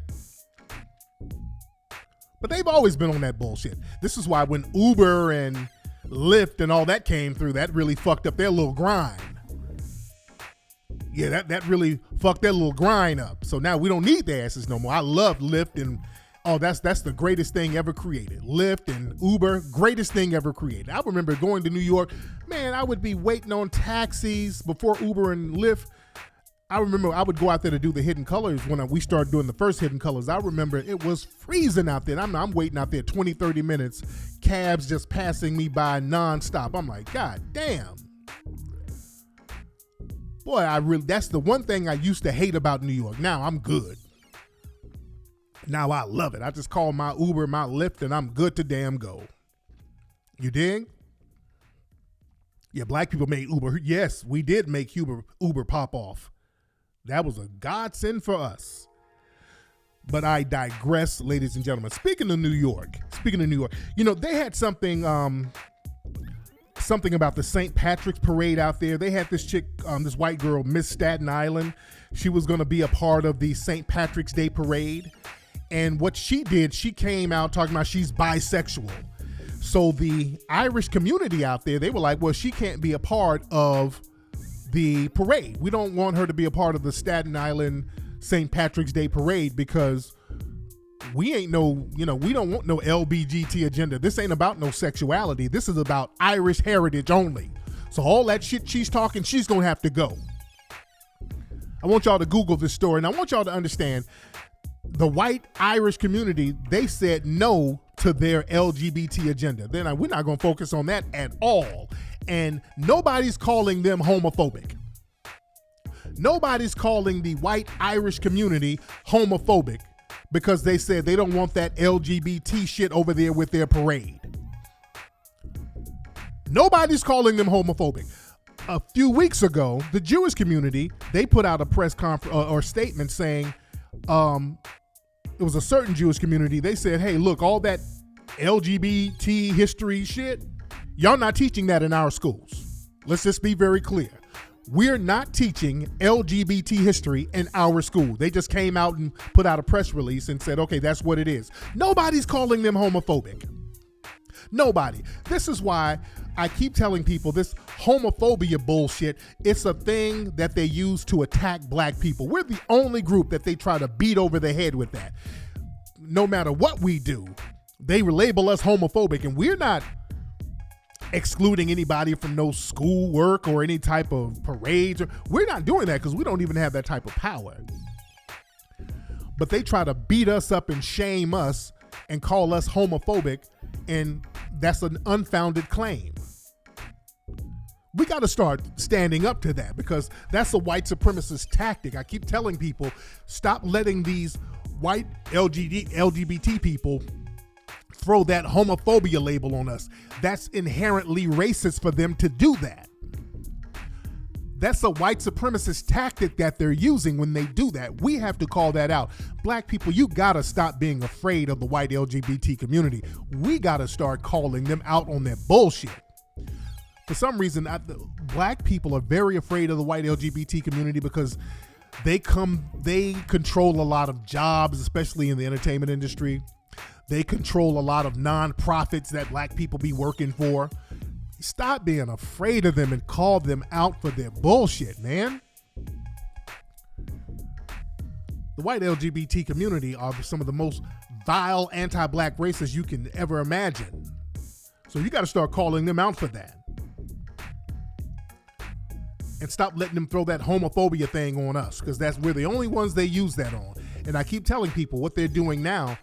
Speaker 1: But they've always been on that bullshit. This is why when Uber and Lyft and all that came through, that really fucked up their little grind. Yeah, that really fucked their little grind up. So now we don't need their asses no more. I love Lyft and that's the greatest thing ever created. Lyft and Uber, greatest thing ever created. I remember going to New York, man, I would be waiting on taxis before Uber and Lyft. I remember I would go out there to do the hidden colors when we started doing the first hidden colors. I remember it was freezing out there. I'm waiting out there 20, 30 minutes, cabs just passing me by nonstop. I'm like, God damn. Boy, that's the one thing I used to hate about New York. Now I'm good. Now I love it. I just call my Uber, my Lyft, and I'm good to damn go. You dig? Yeah, black people made Uber. Yes, we did make Uber pop off. That was a godsend for us. But I digress, ladies and gentlemen. Speaking of New York, they had something about the St. Patrick's Parade out there. They had this chick, this white girl, Miss Staten Island. She was going to be a part of the St. Patrick's Day Parade. And what she did, she came out talking about she's bisexual. So the Irish community out there, they were like, well, she can't be a part of the parade. We don't want her to be a part of the Staten Island St. Patrick's Day Parade because we ain't we don't want no LBGT agenda. This ain't about no sexuality. This is about Irish heritage only. So all that shit she's talking, she's going to have to go. I want y'all to Google this story, and I want y'all to understand the white Irish community, they said no to their LGBT agenda. We're not going to focus on that at all. And nobody's calling them homophobic. Nobody's calling the white Irish community homophobic because they said they don't want that LGBT shit over there with their parade. Nobody's calling them homophobic. A few weeks ago, the Jewish community, they put out a press conference or statement saying, it was a certain Jewish community. They said, hey, look, all that LGBT history shit, y'all not teaching that in our schools. Let's just be very clear. We're not teaching LGBT history in our school. They just came out and put out a press release and said, okay, that's what it is. Nobody's calling them homophobic. Nobody. This is why I keep telling people this homophobia bullshit, it's a thing that they use to attack black people. We're the only group that they try to beat over the head with that. No matter what we do, they label us homophobic, and we're not excluding anybody from no school work or any type of parades. We're not doing that because we don't even have that type of power. But they try to beat us up and shame us and call us homophobic, and that's an unfounded claim. We got to start standing up to that because that's a white supremacist tactic. I keep telling people, stop letting these white LGBT people throw that homophobia label on us. That's inherently racist for them to do that. That's a white supremacist tactic that they're using when they do that. We have to call that out. Black people, you gotta stop being afraid of the white LGBT community. We gotta start calling them out on their bullshit. For some reason, black people are very afraid of the white LGBT community because they control a lot of jobs, especially in the entertainment industry. They control a lot of nonprofits that black people be working for. Stop being afraid of them and call them out for their bullshit, man. The white LGBT community are some of the most vile anti-black racists you can ever imagine. So you got to start calling them out for that. And stop letting them throw that homophobia thing on us, because we're the only ones they use that on. And I keep telling people what they're doing now.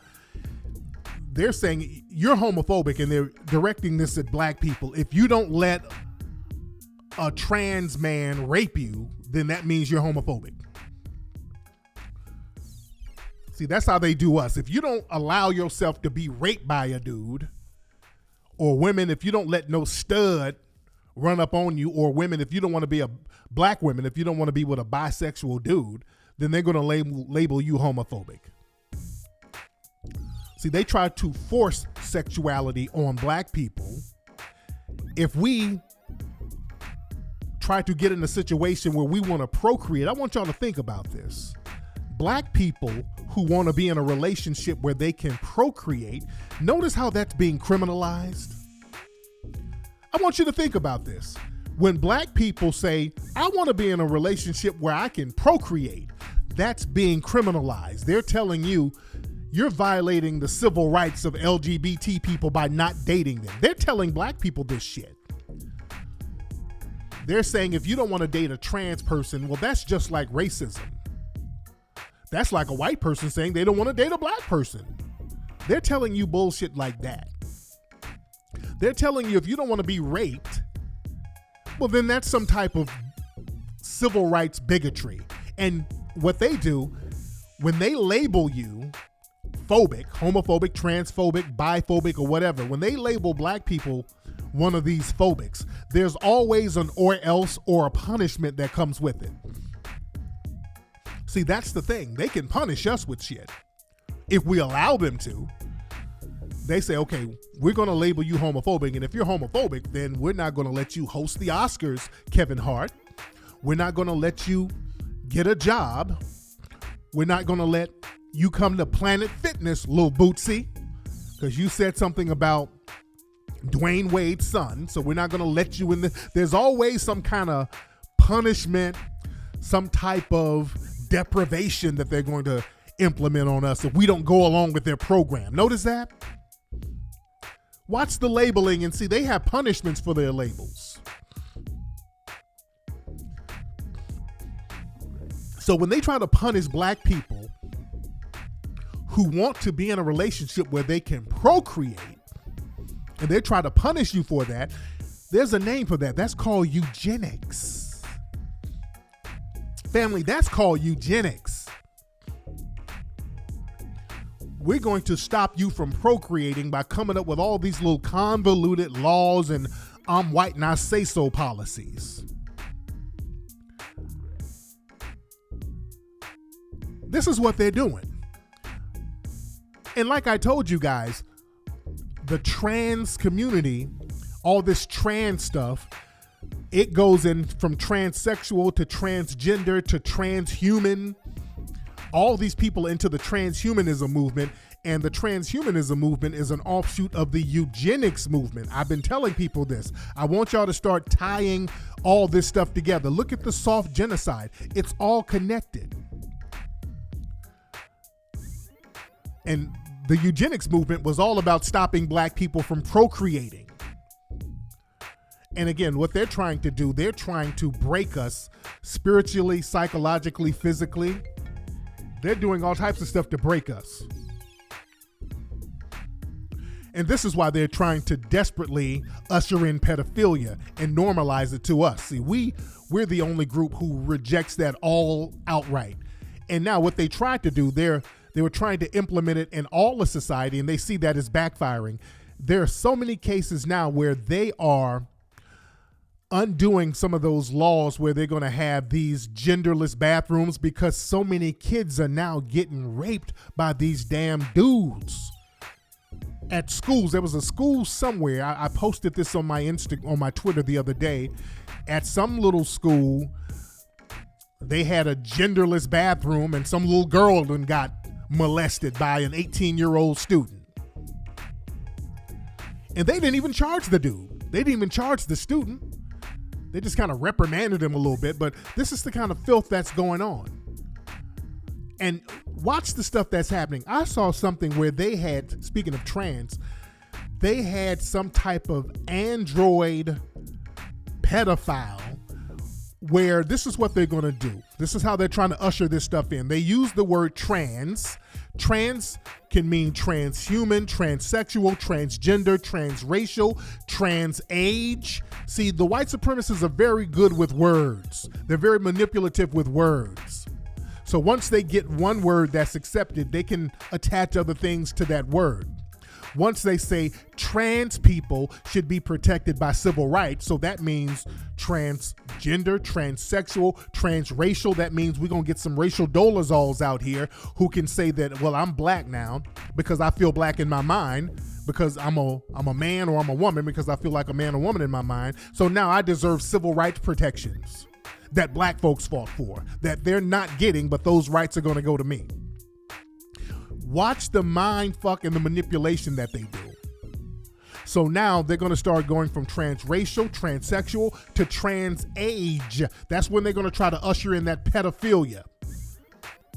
Speaker 1: They're saying you're homophobic, and they're directing this at black people. If you don't let a trans man rape you, then that means you're homophobic. See, that's how they do us. If you don't allow yourself to be raped by a dude, or women, if you don't let no stud run up on you, or women, if you don't want to be black women, if you don't want to be with a bisexual dude, then they're going to label you homophobic. See, they try to force sexuality on black people. If we try to get in a situation where we want to procreate, I want y'all to think about this. Black people who want to be in a relationship where they can procreate, notice how that's being criminalized. I want you to think about this. When black people say, I want to be in a relationship where I can procreate, that's being criminalized. They're telling you, you're violating the civil rights of LGBT people by not dating them. They're telling black people this shit. They're saying if you don't want to date a trans person, well, that's just like racism. That's like a white person saying they don't want to date a black person. They're telling you bullshit like that. They're telling you if you don't want to be raped, well, then that's some type of civil rights bigotry. And what they do, when they label you phobic, homophobic, transphobic, biphobic, or whatever, when they label black people one of these phobics, there's always an or else or a punishment that comes with it. See, that's the thing. They can punish us with shit. if we allow them to. They say, okay, we're going to label you homophobic. And if you're homophobic, then we're not going to let you host the Oscars, Kevin Hart. We're not going to let you get a job. We're not going to let you come to Planet Fitness, Lil Bootsy, because you said something about Dwayne Wade's son. So we're not going to let you in. There's always some kind of punishment, some type of deprivation that they're going to implement on us if we don't go along with their program. Notice that? Watch the labeling and see they have punishments for their labels. So when they try to punish black people who want to be in a relationship where they can procreate, and they try to punish you for that, there's a name for that. That's called eugenics. Family, that's called eugenics. We're going to stop you from procreating by coming up with all these little convoluted laws and I'm white and I say so policies. This is what they're doing. And like I told you guys, the trans community, all this trans stuff, it goes in from transsexual to transgender to transhuman. All these people into the transhumanism movement, and the transhumanism movement is an offshoot of the eugenics movement. I've been telling people this. I want y'all to start tying all this stuff together. Look at the soft genocide. It's all connected. And the eugenics movement was all about stopping black people from procreating. And again, what they're trying to do, they're trying to break us spiritually, psychologically, physically. They're doing all types of stuff to break us. And this is why they're trying to desperately usher in pedophilia and normalize it to us. See, we're the only group who rejects that all outright. And now what they tried to do, they were trying to implement it in all of society, and they see that as backfiring. There are so many cases now where they are undoing some of those laws where they're going to have these genderless bathrooms because so many kids are now getting raped by these damn dudes at schools. There was a school somewhere. I posted this on my on my Twitter the other day. At some little school, they had a genderless bathroom, and some little girl then got molested by an 18-year-old student. And they didn't even charge the dude. They didn't even charge the student. They just kind of reprimanded him a little bit, but this is the kind of filth that's going on. And watch the stuff that's happening. I saw something where they had, speaking of trans, they had some type of android pedophile where this is what they're going to do. This is how they're trying to usher this stuff in. They use the word trans. Trans can mean transhuman, transsexual, transgender, transracial, trans age. See, the white supremacists are very good with words. They're very manipulative with words. So once they get one word that's accepted, they can attach other things to that word. Once they say trans people should be protected by civil rights, so that means transgender, transsexual, transracial. That means we're going to get some racial dolazols out here who can say that, well, I'm black now because I feel black in my mind, because I'm a man or I'm a woman because I feel like a man or woman in my mind. So now I deserve civil rights protections that black folks fought for, that they're not getting, but those rights are going to go to me. Watch the mind fuck and the manipulation that they do. So now they're going to start going from transracial, transsexual to trans age. That's when they're going to try to usher in that pedophilia.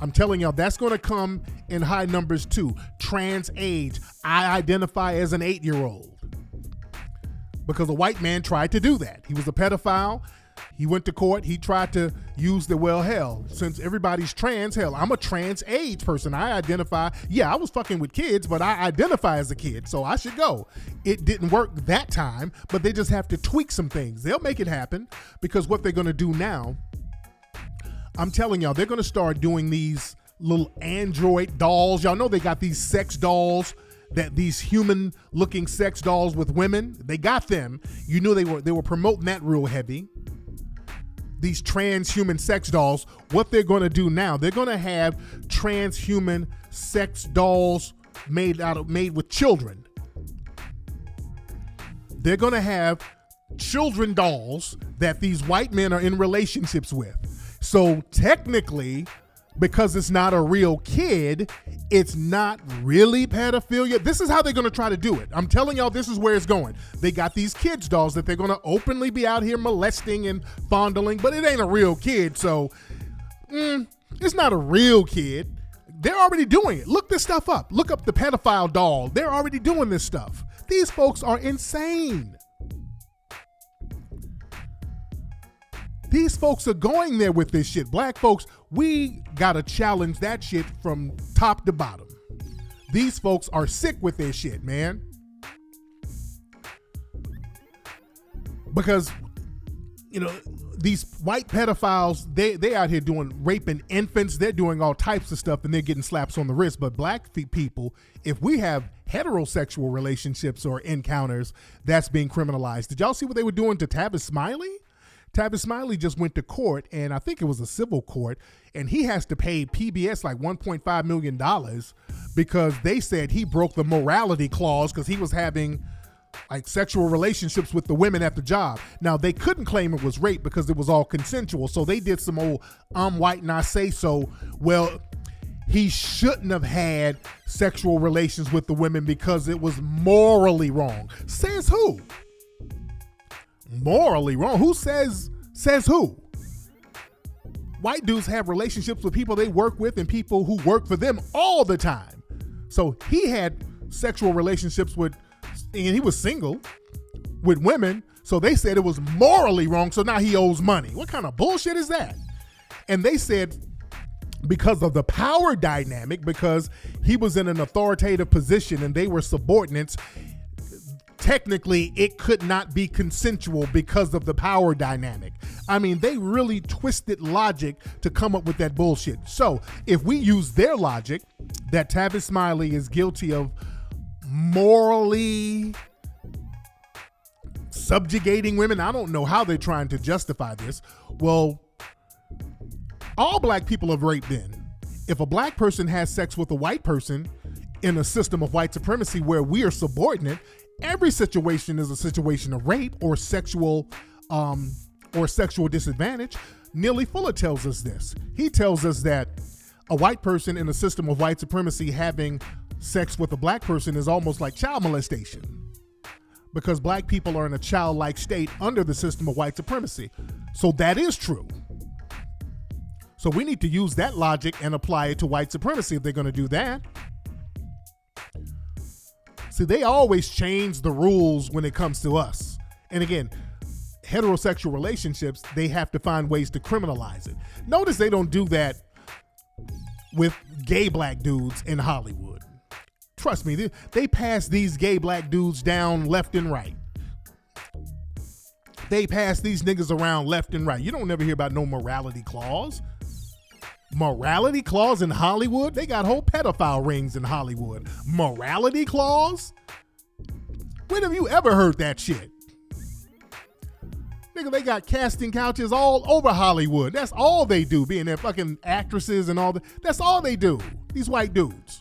Speaker 1: I'm telling y'all, that's going to come in high numbers too. Trans age. I identify as an 8-year-old. Because a white man tried to do that. He was a pedophile. He went to court. He tried to use the, well, hell, since everybody's trans, hell, I'm a trans age person. I identify, I was fucking with kids, but I identify as a kid, so I should go. It didn't work that time, but they just have to tweak some things. They'll make it happen, because what they're going to do now, I'm telling y'all, they're going to start doing these little android dolls. Y'all know they got these sex dolls, that these human looking sex dolls with women. They got them. You knew they were promoting that real heavy. these transhuman sex dolls, what they're going to do now, they're going to have transhuman sex dolls made with children. They're going to have children dolls that these white men are in relationships with. So technically, because it's not a real kid, it's not really pedophilia. This is how they're going to try to do it. I'm telling y'all, this is where it's going. They got these kids dolls that they're going to openly be out here molesting and fondling, but it ain't a real kid. So it's not a real kid. They're already doing it. Look this stuff up. Look up the pedophile doll. They're already doing this stuff. These folks are insane. These folks are going there with this shit. Black folks, we gotta challenge that shit from top to bottom. These folks are sick with their shit, man. Because, you know, these white pedophiles, they out here raping infants. They're doing all types of stuff and they're getting slaps on the wrist. But black people, if we have heterosexual relationships or encounters, that's being criminalized. Did y'all see what they were doing to Tavis Smiley? Tavis Smiley just went to court, and I think it was a civil court, and he has to pay PBS like $1.5 million because they said he broke the morality clause because he was having like sexual relationships with the women at the job. Now, they couldn't claim it was rape because it was all consensual, so they did some old I'm white and I say so. Well, he shouldn't have had sexual relations with the women because it was morally wrong. Says who? Morally wrong. Who says who? White dudes have relationships with people they work with and people who work for them all the time. So he had sexual relationships with, and he was single with women. So they said it was morally wrong. So now he owes money. What kind of bullshit is that? And they said because of the power dynamic, because he was in an authoritative position and they were subordinates, technically it could not be consensual because of the power dynamic. I mean, they really twisted logic to come up with that bullshit. So if we use their logic that Tavis Smiley is guilty of morally subjugating women, I don't know how they're trying to justify this. Well, all black people have raped then. If a black person has sex with a white person in a system of white supremacy where we are subordinate, every situation is a situation of rape or sexual disadvantage. Neely Fuller tells us this. He tells us that a white person in a system of white supremacy having sex with a black person is almost like child molestation because black people are in a childlike state under the system of white supremacy. So that is true. So we need to use that logic and apply it to white supremacy if they're going to do that. See, they always change the rules when it comes to us. And again, heterosexual relationships, they have to find ways to criminalize it. Notice they don't do that with gay black dudes in Hollywood. Trust me, they pass these gay black dudes down left and right. They pass these niggas around left and right. You don't never hear about no morality clause. Morality clause in Hollywood? They got whole pedophile rings in Hollywood. Morality clause? When have you ever heard that shit? Nigga, they got casting couches all over Hollywood. That's all they do, being their fucking actresses and all that. That's all they do. These white dudes.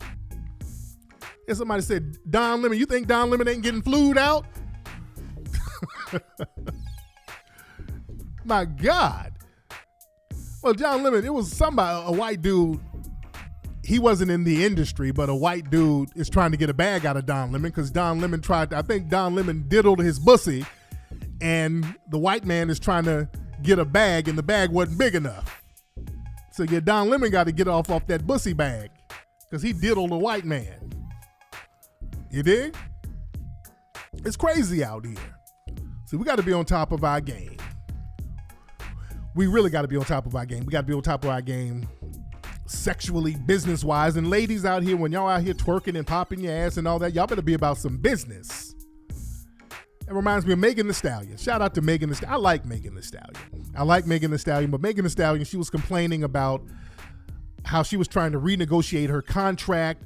Speaker 1: And somebody said, Don Lemon, you think Don Lemon ain't getting flued out? My God. Well, John Lemon, it was somebody, a white dude. He wasn't in the industry, but a white dude is trying to get a bag out of Don Lemon because Don Lemon I think Don Lemon diddled his bussy, and the white man is trying to get a bag, and the bag wasn't big enough. So yeah, Don Lemon got to get off that bussy bag because he diddled a white man. You dig? It's crazy out here. So we got to be on top of our game. We really got to be on top of our game. We got to be on top of our game sexually, business-wise. And ladies out here, when y'all out here twerking and popping your ass and all that, y'all better be about some business. It reminds me of Megan Thee Stallion. Shout out to Megan Thee Stallion. I like Megan Thee Stallion. But Megan Thee Stallion, she was complaining about how she was trying to renegotiate her contract.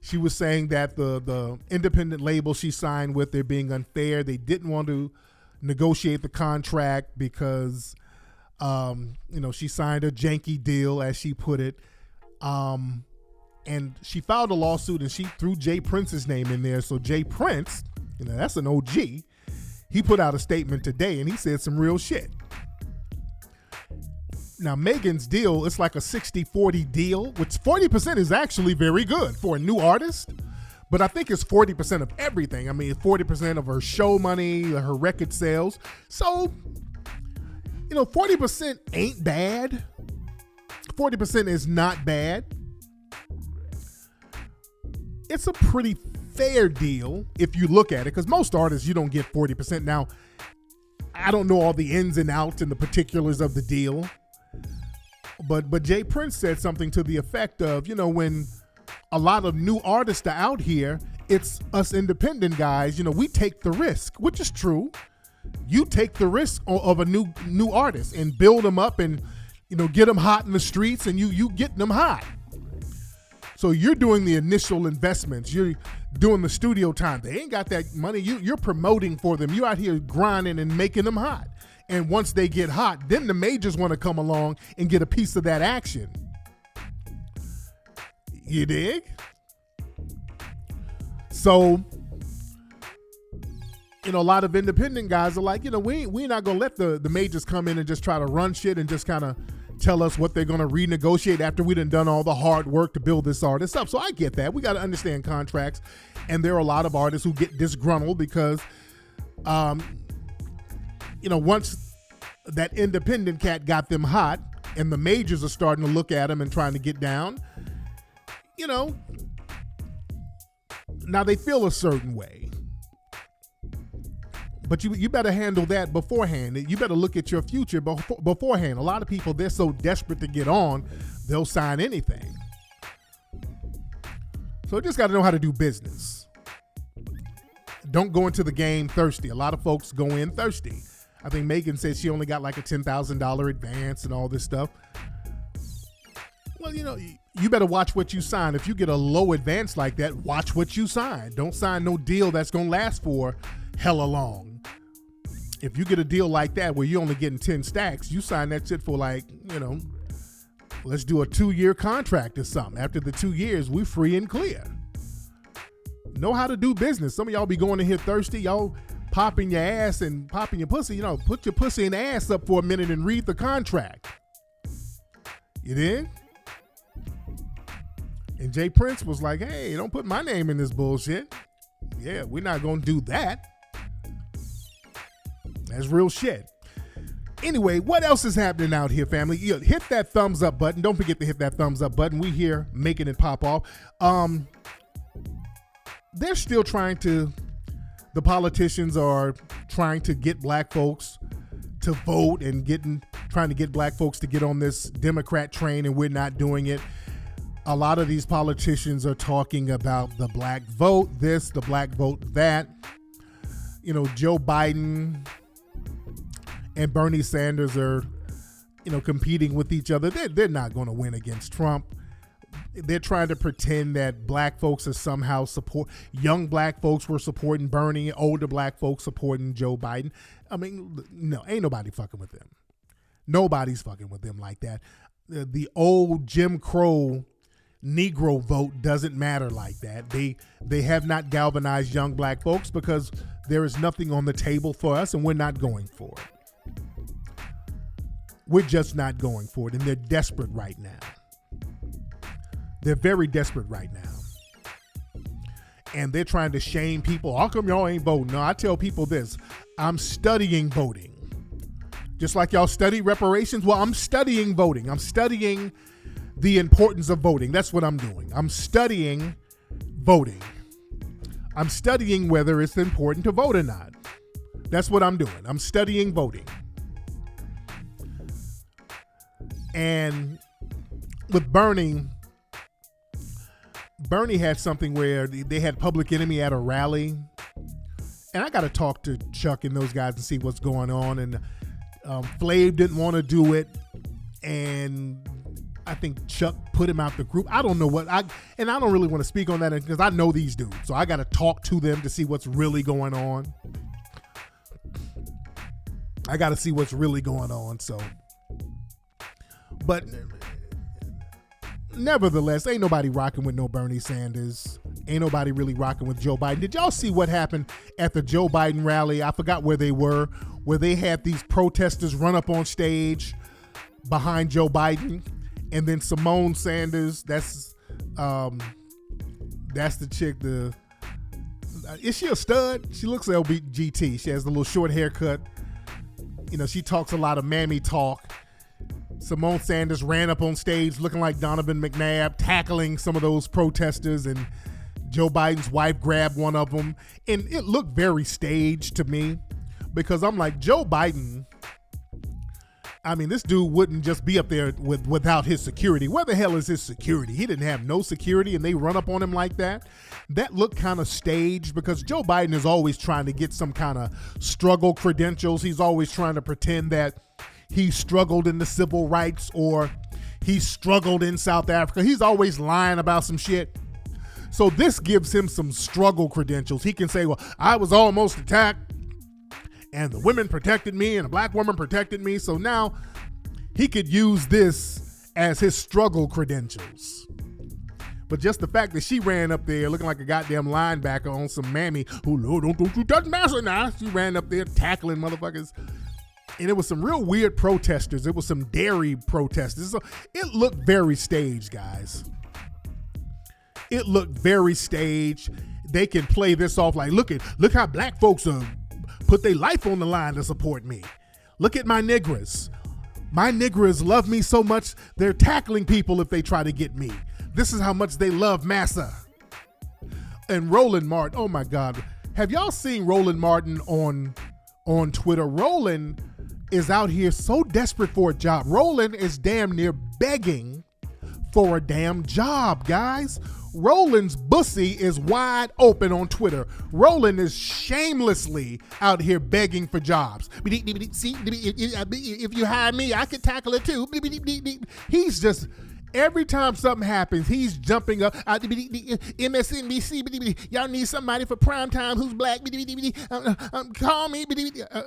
Speaker 1: She was saying that the independent label she signed with, they're being unfair. They didn't want to negotiate the contract because She signed a janky deal, as she put it. And she filed a lawsuit, and she threw Jay Prince's name in there. So Jay Prince, that's an OG. He put out a statement today, and he said some real shit. Now, Megan's deal, it's like a 60-40 deal, which 40% is actually very good for a new artist. But I think it's 40% of everything. I mean, 40% of her show money, her record sales. So, 40% ain't bad. 40% is not bad. It's a pretty fair deal if you look at it, because most artists, you don't get 40%. Now, I don't know all the ins and outs and the particulars of the deal, but Jay Prince said something to the effect of, when a lot of new artists are out here, it's us independent guys, we take the risk, which is true. You take the risk of a new artist and build them up and, get them hot in the streets, and you getting them hot. So you're doing the initial investments. You're doing the studio time. They ain't got that money. You're promoting for them. You're out here grinding and making them hot. And once they get hot, then the majors want to come along and get a piece of that action. You dig? So, a lot of independent guys are like, we're not going to let the majors come in and just try to run shit and just kind of tell us what they're going to renegotiate after we done all the hard work to build this artist up. So I get that. We got to understand contracts. And there are a lot of artists who get disgruntled because, once that independent cat got them hot and the majors are starting to look at them and trying to get down, now they feel a certain way. But you better handle that beforehand. You better look at your future beforehand. A lot of people, they're so desperate to get on, they'll sign anything. So just got to know how to do business. Don't go into the game thirsty. A lot of folks go in thirsty. I think Megan said she only got like a $10,000 advance and all this stuff. Well, you better watch what you sign. If you get a low advance like that, watch what you sign. Don't sign no deal that's going to last for hella long. If you get a deal like that where you're only getting 10 stacks, you sign that shit for let's do a 2-year contract or something. After the 2 years, we free and clear. Know how to do business. Some of y'all be going in here thirsty. Y'all popping your ass and popping your pussy. Put your pussy and ass up for a minute and read the contract. You did? And Jay Prince was like, hey, don't put my name in this bullshit. Yeah, we're not going to do that. That's real shit. Anyway, what else is happening out here, family? Hit that thumbs up button. Don't forget to hit that thumbs up button. We here making it pop off. They're still the politicians are trying to get black folks to vote and trying to get black folks to get on this Democrat train, and we're not doing it. A lot of these politicians are talking about the black vote this, the black vote that. Joe Biden and Bernie Sanders are, competing with each other. They're not going to win against Trump. They're trying to pretend that black folks are somehow young black folks were supporting Bernie, older black folks supporting Joe Biden. I mean, no, ain't nobody fucking with them. Nobody's fucking with them like that. The old Jim Crow Negro vote doesn't matter like that. They have not galvanized young black folks because there is nothing on the table for us, and we're not going for it. We're just not going for it, and they're desperate right now. They're very desperate right now. And they're trying to shame people. How come y'all ain't voting? No, I tell people this. I'm studying voting. Just like y'all study reparations. Well, I'm studying voting. I'm studying the importance of voting. That's what I'm doing. I'm studying voting. I'm studying whether it's important to vote or not. That's what I'm doing. I'm studying voting. And with Bernie had something where they had Public Enemy at a rally. And I got to talk to Chuck and those guys and see what's going on. And Flav didn't want to do it. And I think Chuck put him out the group. I don't know I don't really want to speak on that because I know these dudes. So I got to talk to them to see what's really going on. I got to see what's really going on. So But nevertheless, ain't nobody rocking with no Bernie Sanders. Ain't nobody really rocking with Joe Biden. Did y'all see what happened at the Joe Biden rally? I forgot where they were, where they had these protesters run up on stage behind Joe Biden, and then Simone Sanders, that's the chick, is she a stud? She looks LBGT. She has the little short haircut. You know, she talks a lot of mammy talk. Simone Sanders ran up on stage looking like Donovan McNabb, tackling some of those protesters, and Joe Biden's wife grabbed one of them. And it looked very staged to me, because I'm like, Joe Biden, I mean, this dude wouldn't just be up there without his security. Where the hell is his security? He didn't have no security, and they run up on him like that. That looked kind of staged, because Joe Biden is always trying to get some kind of struggle credentials. He's always trying to pretend that he struggled in the civil rights, or he struggled in South Africa. He's always lying about some shit. So this gives him some struggle credentials. He can say, well, I was almost attacked, and the women protected me, and a black woman protected me. So now he could use this as his struggle credentials. But just the fact that she ran up there looking like a goddamn linebacker on some mammy who, no, don't you touch Massa now. She ran up there tackling motherfuckers. And it was some real weird protesters. It was some dairy protesters. So it looked very staged, guys. It looked very staged. They can play this off like, look how black folks put their life on the line to support me. Look at my niggas. My niggas love me so much, they're tackling people if they try to get me. This is how much they love Massa. And Roland Martin, oh my God. Have y'all seen Roland Martin on Twitter? Roland is out here so desperate for a job. Roland is damn near begging for a damn job, guys. Roland's bussy is wide open on Twitter. Roland is shamelessly out here begging for jobs. See, if you hire me, I could tackle it too. He's just, every time something happens, he's jumping up. MSNBC, y'all need somebody for prime time who's black. Call me.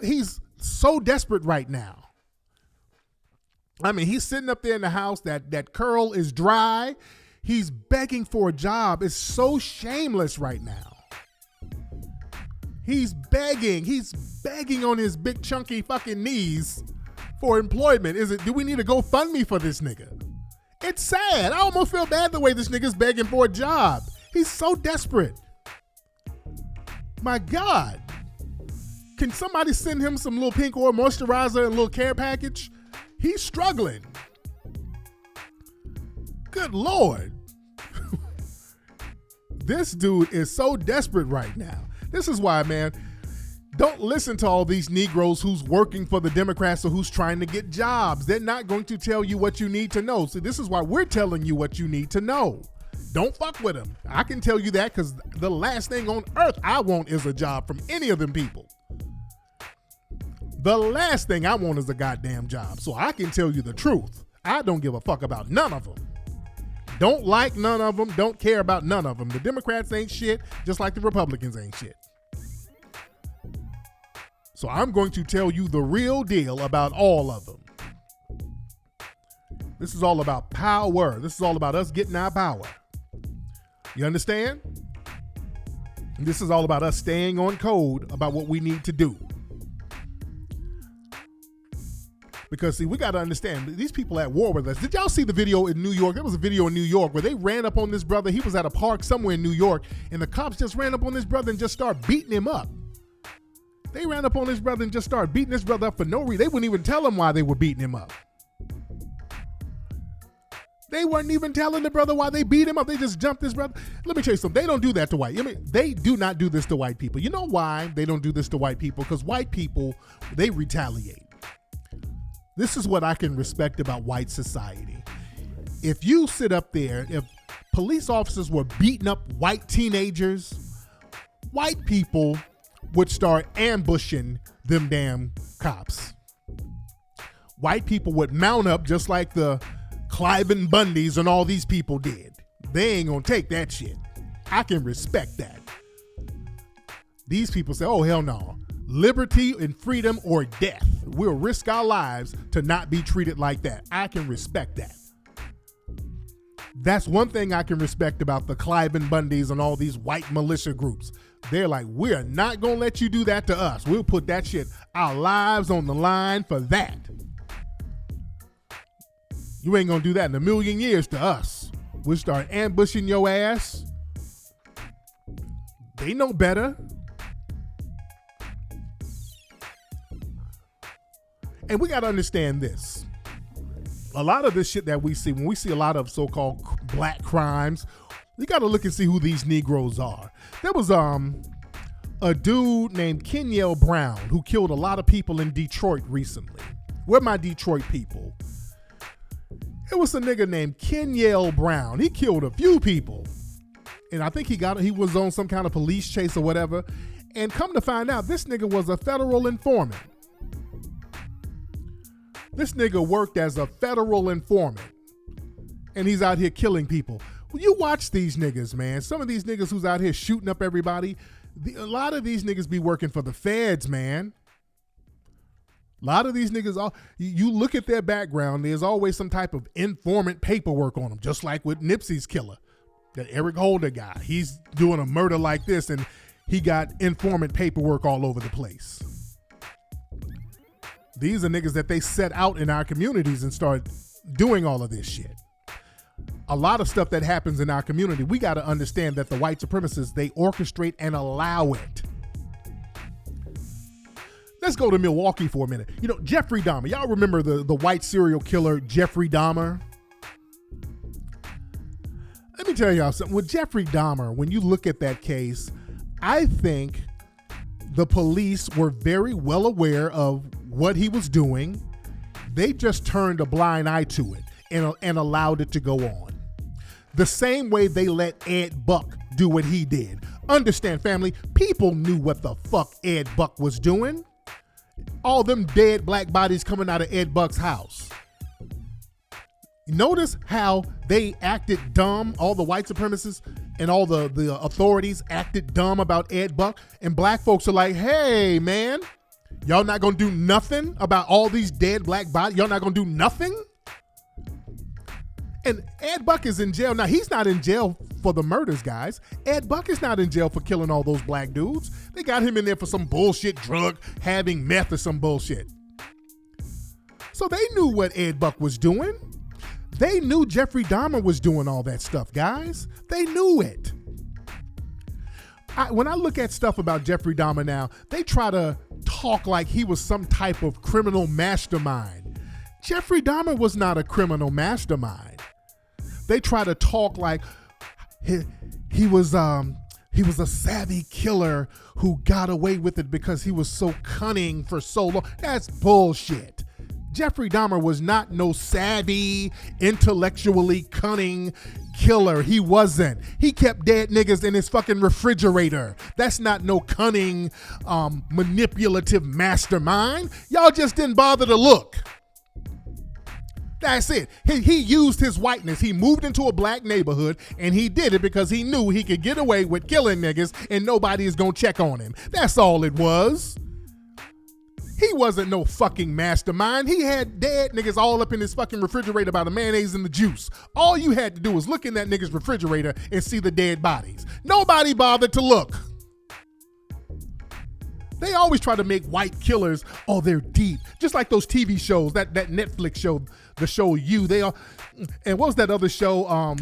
Speaker 1: He's so desperate right now. I mean, he's sitting up there in the house, that curl is dry. He's begging for a job. It's so shameless right now. He's begging on his big chunky fucking knees for employment. Do we need a GoFundMe for this nigga? It's sad. I almost feel bad the way this nigga's begging for a job. He's so desperate. My God. Can somebody send him some little pink oil moisturizer and a little care package? He's struggling. Good Lord. This dude is so desperate right now. This is why, man, don't listen to all these Negroes who's working for the Democrats or who's trying to get jobs. They're not going to tell you what you need to know. See, this is why we're telling you what you need to know. Don't fuck with them. I can tell you that, because the last thing on earth I want is a job from any of them people. The last thing I want is a goddamn job. So I can tell you the truth. I don't give a fuck about none of them. Don't like none of them. Don't care about none of them. The Democrats ain't shit, just like the Republicans ain't shit. So I'm going to tell you the real deal about all of them. This is all about power. This is all about us getting our power. You understand? This is all about us staying on code about what we need to do. Because, see, we got to understand, these people at war with us. Did y'all see the video in New York? There was a video in New York where they ran up on this brother. He was at a park somewhere in New York, and the cops just ran up on this brother and just started beating him up. They ran up on this brother and just started beating this brother up for no reason. They wouldn't even tell him why they were beating him up. They weren't even telling the brother why they beat him up. They just jumped this brother. Let me tell you something. They don't do that to white. I mean, they do not do this to white people. You know why they don't do this to white people? Because white people, they retaliate. This is what I can respect about white society. If you sit up there, if police officers were beating up white teenagers, white people would start ambushing them damn cops. White people would mount up just like the Cliven Bundys and all these people did. They ain't gonna take that shit. I can respect that. These people say, oh, hell no. Liberty and freedom or death. We'll risk our lives to not be treated like that. I can respect that. That's one thing I can respect about the Clive and Bundys and all these white militia groups. They're like, we're not going to let you do that to us. We'll put that shit, our lives on the line for that. You ain't going to do that in a million years to us. We'll start ambushing your ass. They know better. And we got to understand this. A lot of this shit that we see, when we see a lot of so-called black crimes, you got to look and see who these Negroes are. There was a dude named Kenyell Brown who killed a lot of people in Detroit recently. Where my Detroit people? It was a nigga named Kenyell Brown. He killed a few people. And I think he was on some kind of police chase or whatever. And come to find out, this nigga was a federal informant. This nigga worked as a federal informant. And he's out here killing people. Well, you watch these niggas, man. Some of these niggas who's out here shooting up everybody, a lot of these niggas be working for the feds, man. A lot of these niggas, you look at their background, there's always some type of informant paperwork on them, just like with Nipsey's killer, that Eric Holder guy. He's doing a murder like this, and he got informant paperwork all over the place. These are niggas that they set out in our communities and start doing all of this shit. A lot of stuff that happens in our community, we got to understand that the white supremacists, they orchestrate and allow it. Let's go to Milwaukee for a minute. You know, Jeffrey Dahmer. Y'all remember the white serial killer, Jeffrey Dahmer? Let me tell y'all something. With Jeffrey Dahmer, when you look at that case, I think the police were very well aware of what he was doing. They just turned a blind eye to it and allowed it to go on. The same way they let Ed Buck do what he did. Understand, family, people knew what the fuck Ed Buck was doing. All them dead black bodies coming out of Ed Buck's house. Notice how they acted dumb, all the white supremacists and all the authorities acted dumb about Ed Buck, and black folks are like, hey, man, y'all not gonna do nothing about all these dead black bodies? Y'all not gonna do nothing? And Ed Buck is in jail. Now, he's not in jail for the murders, guys. Ed Buck is not in jail for killing all those black dudes. They got him in there for some bullshit drug, having meth or some bullshit. So they knew what Ed Buck was doing. They knew Jeffrey Dahmer was doing all that stuff, guys. They knew it. When I look at stuff about Jeffrey Dahmer now, they try to talk like he was some type of criminal mastermind. Jeffrey Dahmer was not a criminal mastermind. They try to talk like he was a savvy killer who got away with it because he was so cunning for so long. That's bullshit. Jeffrey Dahmer was not no savvy, intellectually cunning killer. He wasn't. He kept dead niggas in his fucking refrigerator. That's not no cunning, manipulative mastermind. Y'all just didn't bother to look. That's it. He used his whiteness. He moved into a black neighborhood, and he did it because he knew he could get away with killing niggas and nobody is gonna check on him. That's all it was. He wasn't no fucking mastermind. He had dead niggas all up in his fucking refrigerator by the mayonnaise and the juice. All you had to do was look in that nigga's refrigerator and see the dead bodies. Nobody bothered to look. They always try to make white killers, oh, they're deep. Just like those TV shows, that Netflix show, the show You. They are, and what was that other show?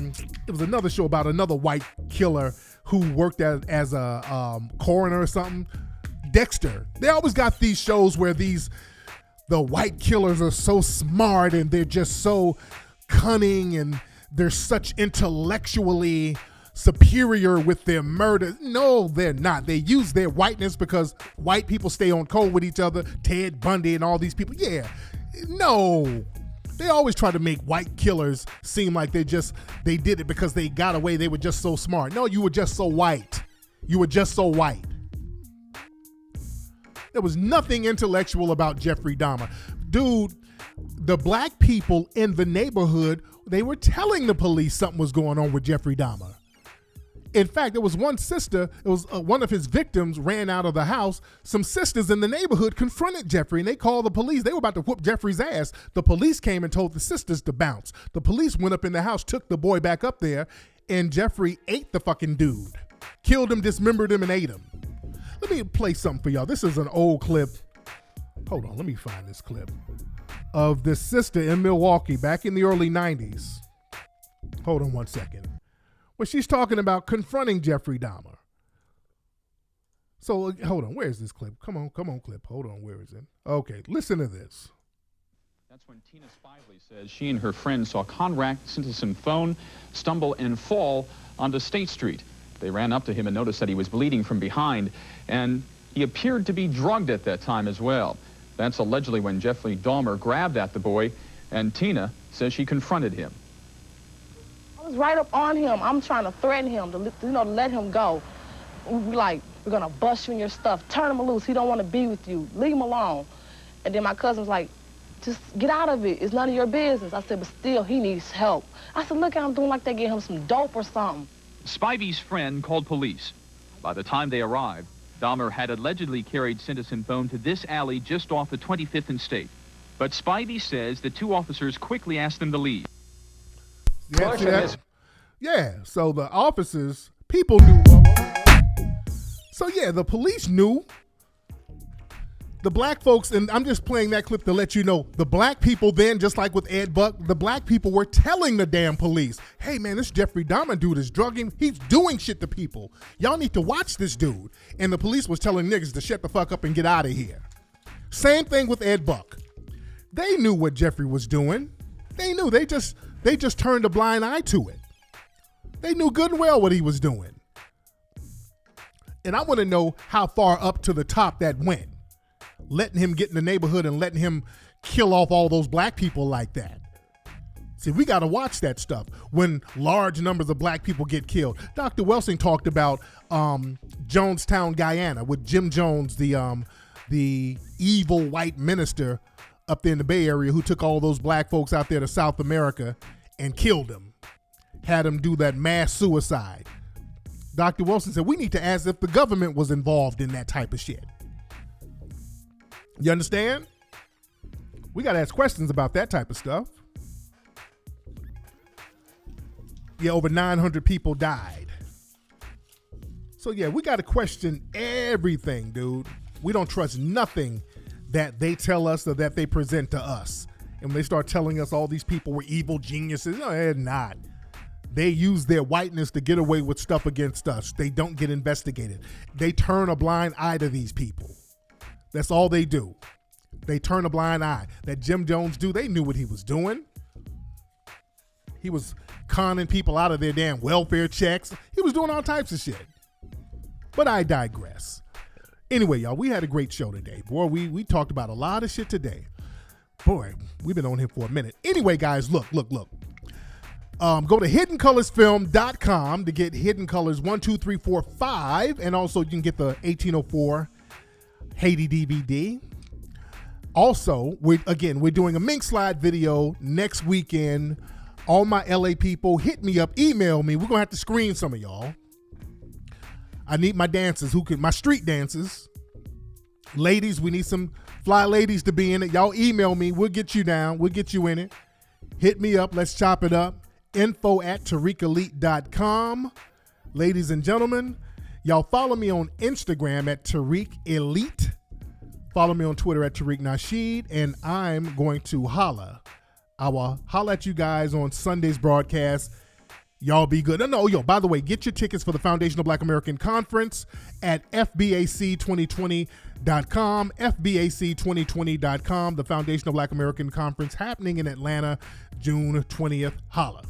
Speaker 1: It was another show about another white killer who worked as a coroner or something. Dexter. They always got these shows where the white killers are so smart and they're just so cunning and they're such intellectually superior with their murder. No, they're not. They use their whiteness because white people stay on code with each other. Ted Bundy and all these people. Yeah. No. They always try to make white killers seem like they did it because they got away. They were just so smart. No, you were just so white. You were just so white. There was nothing intellectual about Jeffrey Dahmer. Dude, the black people in the neighborhood, they were telling the police something was going on with Jeffrey Dahmer. In fact, there was one sister, it was one of his victims ran out of the house. Some sisters in the neighborhood confronted Jeffrey, and they called the police. They were about to whoop Jeffrey's ass. The police came and told the sisters to bounce. The police went up in the house, took the boy back up there, and Jeffrey ate the fucking dude. Killed him, dismembered him, and ate him. Let me play something for y'all. This is an old clip. Hold on, let me find this clip of this sister in Milwaukee back in the early 90s. Hold on one second. Where she's talking about confronting Jeffrey Dahmer. So hold on, where's this clip? Come on, clip. Hold on, where is it? Okay, listen to this.
Speaker 10: That's when Tina Spively says she and her friend saw Conrad Simpson phone stumble and fall onto State Street. They ran up to him and noticed that he was bleeding from behind, and he appeared to be drugged at that time as well. That's allegedly when Jeffrey Dahmer grabbed at the boy, and Tina says she confronted him.
Speaker 11: I was right up on him. I'm trying to threaten him to let him go. Like, we're gonna bust you in your stuff. Turn him loose. He don't want to be with you. Leave him alone. And then my cousin was like, just get out of it. It's none of your business. I said, but still, he needs help. I said, look at him doing like they gave him some dope or something.
Speaker 10: Spivey's friend called police. By the time they arrived, Dahmer had allegedly carried Simpson phone to this alley just off the 25th and State. But Spivey says the two officers quickly asked them to leave.
Speaker 1: Yeah, so the officers, people knew. So yeah, the police knew. The black folks, and I'm just playing that clip to let you know, the black people then, just like with Ed Buck, the black people were telling the damn police, hey man, this Jeffrey Dahmer dude is drugging, he's doing shit to people. Y'all need to watch this dude. And the police was telling niggas to shut the fuck up and get out of here. Same thing with Ed Buck. They knew what Jeffrey was doing. They knew, they just turned a blind eye to it. They knew good and well what he was doing. And I want to know how far up to the top that went. Letting him get in the neighborhood and letting him kill off all those black people like that. See, we got to watch that stuff when large numbers of black people get killed. Dr. Welsing talked about Jonestown, Guyana, with Jim Jones, the evil white minister up there in the Bay Area who took all those black folks out there to South America and killed them. Had them do that mass suicide. Dr. Wilson said, we need to ask if the government was involved in that type of shit. You understand? We got to ask questions about that type of stuff. Yeah, over 900 people died. So yeah, we got to question everything, dude. We don't trust nothing that they tell us or that they present to us. And when they start telling us all these people were evil geniuses, no, they're not. They use their whiteness to get away with stuff against us. They don't get investigated. They turn a blind eye to these people. That's all they do. They turn a blind eye. That Jim Jones dude, they knew what he was doing. He was conning people out of their damn welfare checks. He was doing all types of shit. But I digress. Anyway, y'all, we had a great show today. Boy, we talked about a lot of shit today. Boy, we've been on here for a minute. Anyway, guys, look. Go to hiddencolorsfilm.com to get Hidden Colors 1, 2, 3, 4, 5. And also you can get the 1804 Haiti DVD. Also, we're doing a Mink Slide video next weekend. All my LA people, hit me up, email me. We're going to have to screen some of y'all. I need my dancers, my street dancers. Ladies, we need some fly ladies to be in it. Y'all email me. We'll get you down. We'll get you in it. Hit me up. Let's chop it up. info@TariqElite.com. Ladies and gentlemen, y'all follow me on Instagram at Tariq Elite. Follow me on Twitter at Tariq Nasheed. And I'm going to holla. I will holla at you guys on Sunday's broadcast. Y'all be good. By the way, get your tickets for the Foundational Black American Conference at FBAC2020.com. FBAC2020.com. The Foundational Black American Conference happening in Atlanta, June 20th. Holla.